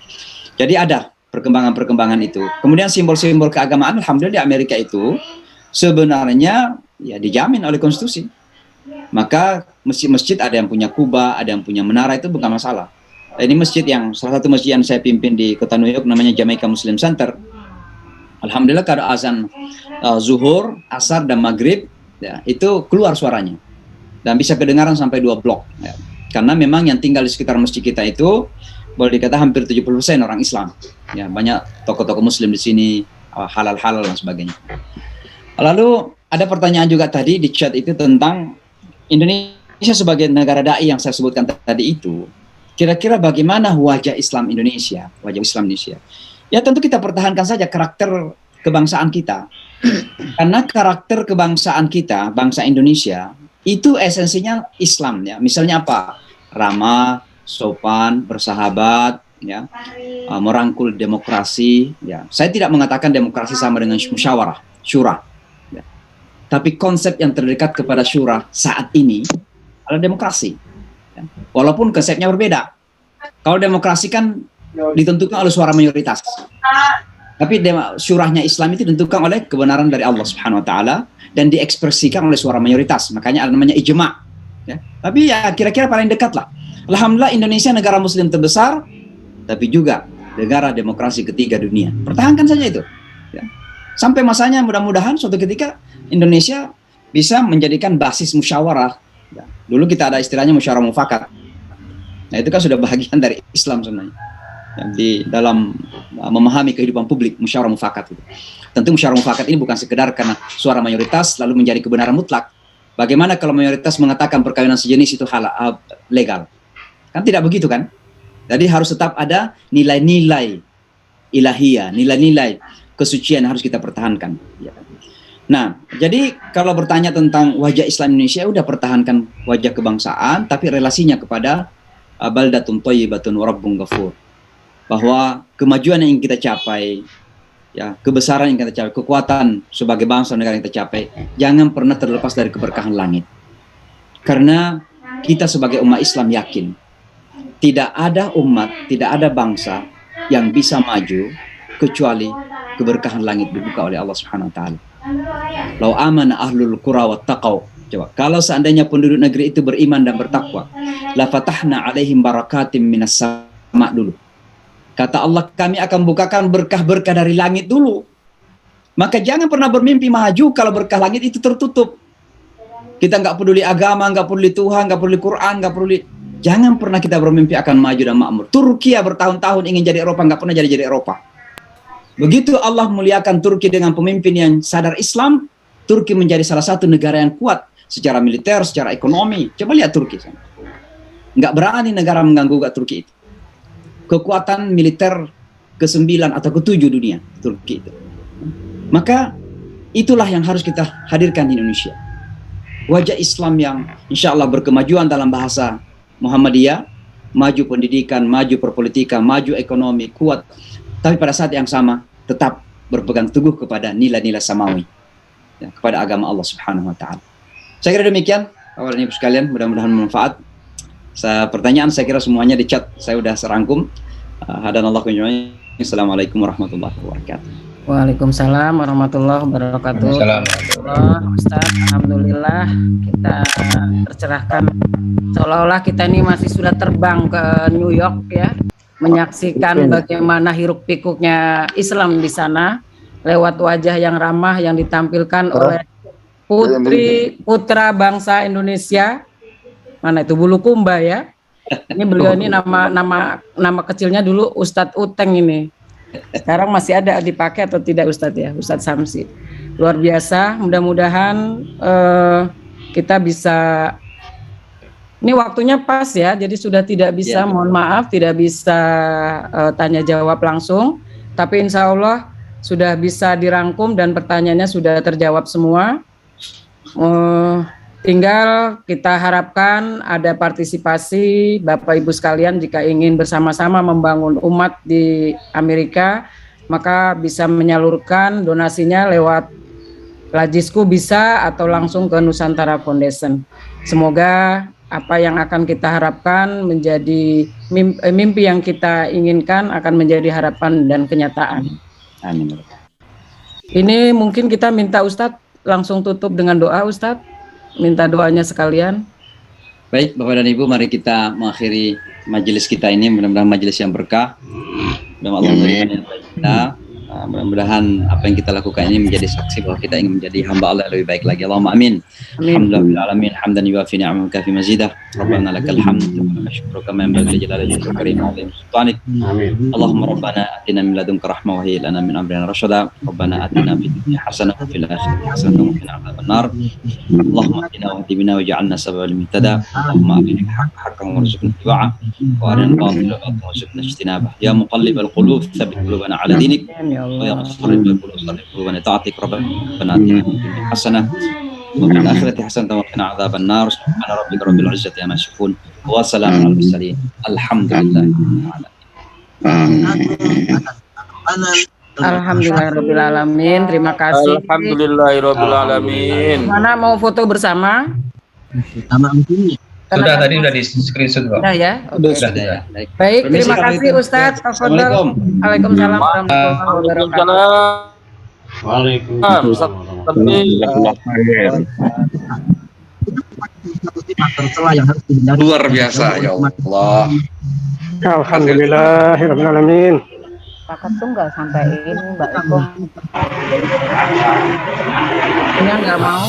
Speaker 6: Jadi ada perkembangan-perkembangan itu. Kemudian simbol-simbol keagamaan, alhamdulillah di Amerika itu sebenarnya ya dijamin oleh konstitusi. Maka masjid-masjid ada yang punya kubah, ada yang punya menara, itu bukan masalah. Ini masjid yang salah satu masjid yang saya pimpin di kota New York namanya Jamaica Muslim Center. Alhamdulillah kalau azan zuhur, asar dan maghrib ya, itu keluar suaranya dan bisa kedengaran sampai 2 blok. Ya. Karena memang yang tinggal di sekitar masjid kita itu boleh dikata hampir 70% orang Islam. Ya, banyak tokoh-tokoh Muslim di sini, halal-halal dan sebagainya. Lalu ada pertanyaan juga tadi di chat itu tentang Indonesia sebagai negara dai yang saya sebutkan tadi itu. Kira-kira bagaimana wajah Islam Indonesia, wajah Islam Indonesia? Ya tentu kita pertahankan saja karakter kebangsaan kita. Karena karakter kebangsaan kita, bangsa Indonesia, itu esensinya Islam ya. Misalnya apa? Ramah, sopan, bersahabat, ya, merangkul demokrasi. Ya. Saya tidak mengatakan demokrasi sama dengan musyawarah, syura. Ya. Tapi konsep yang terdekat kepada syura saat ini adalah demokrasi. Ya. Walaupun konsepnya berbeda. Kalau demokrasi kan ditentukan oleh suara mayoritas. Tapi syurahnya Islam itu ditentukan oleh kebenaran dari Allah Subhanahu Wa Taala dan diekspresikan oleh suara mayoritas. Makanya ada namanya ijma. Ya. Tapi ya kira-kira paling dekat lah. Alhamdulillah Indonesia negara Muslim terbesar, tapi juga negara demokrasi ketiga dunia. Pertahankan saja itu. Ya. Sampai masanya mudah-mudahan suatu ketika Indonesia bisa menjadikan basis musyawarah. Ya. Dulu kita ada istilahnya musyawarah mufakat. Nah itu kan sudah bagian dari Islam sebenarnya. Ya, di dalam memahami kehidupan publik musyawarah mufakat itu. Tentu musyawarah mufakat ini bukan sekedar karena suara mayoritas lalu menjadi kebenaran mutlak. Bagaimana kalau mayoritas mengatakan perkawinan sejenis itu halal, legal? Kan tidak begitu kan? Jadi harus tetap ada nilai-nilai ilahiyah, nilai-nilai kesucian yang harus kita pertahankan. Ya. Nah, jadi kalau bertanya tentang wajah Islam Indonesia, udah pertahankan wajah kebangsaan, tapi relasinya kepada baldatun thayyibatun wa rabbun ghafur. Bahwa kemajuan yang ingin kita capai, ya, kebesaran yang kita capai, kekuatan sebagai bangsa negara yang kita capai, jangan pernah terlepas dari keberkahan langit. Karena kita sebagai umat Islam yakin tidak ada umat, tidak ada bangsa yang bisa maju kecuali keberkahan langit dibuka oleh Allah Subhanahu Wa Taala. Lau amana ahlul qura wattaqau. Coba, kalau seandainya penduduk negeri itu beriman dan bertakwa, la fatahna alaihim barakatim minas sama dulu. Kata Allah, kami akan bukakan berkah-berkah dari langit dulu. Maka jangan pernah bermimpi maju kalau berkah langit itu tertutup. Kita nggak peduli agama, nggak peduli Tuhan, nggak peduli Quran, nggak peduli. Jangan pernah kita bermimpi akan maju dan makmur. Turki bertahun-tahun ingin jadi Eropa, nggak pernah jadi Eropa. Begitu Allah muliakan Turki dengan pemimpin yang sadar Islam, Turki menjadi salah satu negara yang kuat secara militer, secara ekonomi. Coba lihat Turki. Nggak berani negara mengganggu Turki itu. Kekuatan militer ke-9 atau ke-7 dunia Turki itu. Maka itulah yang harus kita hadirkan di Indonesia. Wajah Islam yang insya Allah berkemajuan dalam bahasa Muhammadiyah, maju pendidikan, maju perpolitikan, maju ekonomi, kuat. Tapi pada saat yang sama tetap berpegang teguh kepada nilai-nilai samawi, ya, kepada agama Allah Subhanahu Wa Taala. Saya kira demikian, Bapak dan Ibu sekalian, mudah-mudahan bermanfaat. Pertanyaan saya kira semuanya di chat saya sudah serangkum. Hadanallahu wa iyyakum. Assalamualaikum warahmatullahi wabarakatuh.
Speaker 3: Waalaikumsalam warahmatullahi wabarakatuh. Ustaz, alhamdulillah kita tercerahkan. Seolah-olah kita ini masih sudah terbang ke New York ya, menyaksikan bagaimana hiruk pikuknya Islam di sana lewat wajah yang ramah yang ditampilkan oleh putra bangsa Indonesia. Mana itu Bulukumba ya? Ini beliau ini nama kecilnya dulu Ustadz Uteng ini. Sekarang masih ada dipakai atau tidak Ustadz ya? Ustadz Samsi. Luar biasa. Mudah-mudahan kita bisa. Ini waktunya pas ya. Jadi sudah tidak bisa. Mohon maaf tidak bisa tanya jawab langsung. tapi insya Allah sudah bisa dirangkum dan pertanyaannya sudah terjawab semua. Tinggal kita harapkan ada partisipasi Bapak Ibu sekalian jika ingin bersama-sama membangun umat di Amerika, maka bisa menyalurkan donasinya lewat Lajisku bisa atau langsung ke Nusantara Foundation. Semoga apa yang akan kita harapkan menjadi mimpi yang kita inginkan akan menjadi harapan dan kenyataan.
Speaker 6: Amin.
Speaker 3: Ini mungkin kita minta Ustadz langsung tutup dengan doa, Ustadz. Minta doanya sekalian.
Speaker 6: Baik, Bapak dan Ibu, mari kita mengakhiri majelis kita ini. Mudah-mudahan majelis yang berkah. Allah berikan kita. Mudah-mudahan apa yang kita lakukan ini menjadi saksi bahwa kita ingin menjadi hamba Allah lebih baik lagi. Allahumma amin. Alhamdulillah alamin hamdan yuwafi ni'amaka fi mazidah. Rabbana lakal hamd wa syukruka ma yanbaghi li jalali wajhika karim wa sultanik. Allahumma rabbana atina min ladunka rahmah wa hayyi lana min amrina rasyada. Rabbana atina fid dunya hasanah wa fil akhirati hasanah wa qina adzaban nar. Allahumma atina wa hdina waj'alna sababan lil muhtada. Allahumma arina al-haqqa haqqan warzuqna ittiba'ah wa arina al-batila batilan warzuqna ijtinabah. Ya muqallibal qulub tsabbit qulubana 'ala dinik. ويا مصرف القلوب صرف قلوبنا طاعتك ربنا آتنا في الدنيا حسنة وفي الآخرة حسنة وقنا عذاب النار سبحان ربك رب العزة عما يصفون وسلام على المرسلين الحمد لله
Speaker 3: Alhamdulillahirabbil alamin. Terima kasih.
Speaker 10: Alhamdulillahirobbilalamin.
Speaker 3: Mana mau foto bersama?
Speaker 5: Sudah tadi sudah di screenshot kok.
Speaker 3: Sudah ya?
Speaker 5: Sudah ya.
Speaker 3: Baik, terima kasih Ustadz. Assalamualaikum. Waalaikumsalam warahmatullahi wabarakatuh.
Speaker 10: Luar biasa ya Allah.
Speaker 4: Alhamdulillahirrahmanirrahim.
Speaker 3: Paket tunggal sampai ini Mbak Eko. Ini nggak mau.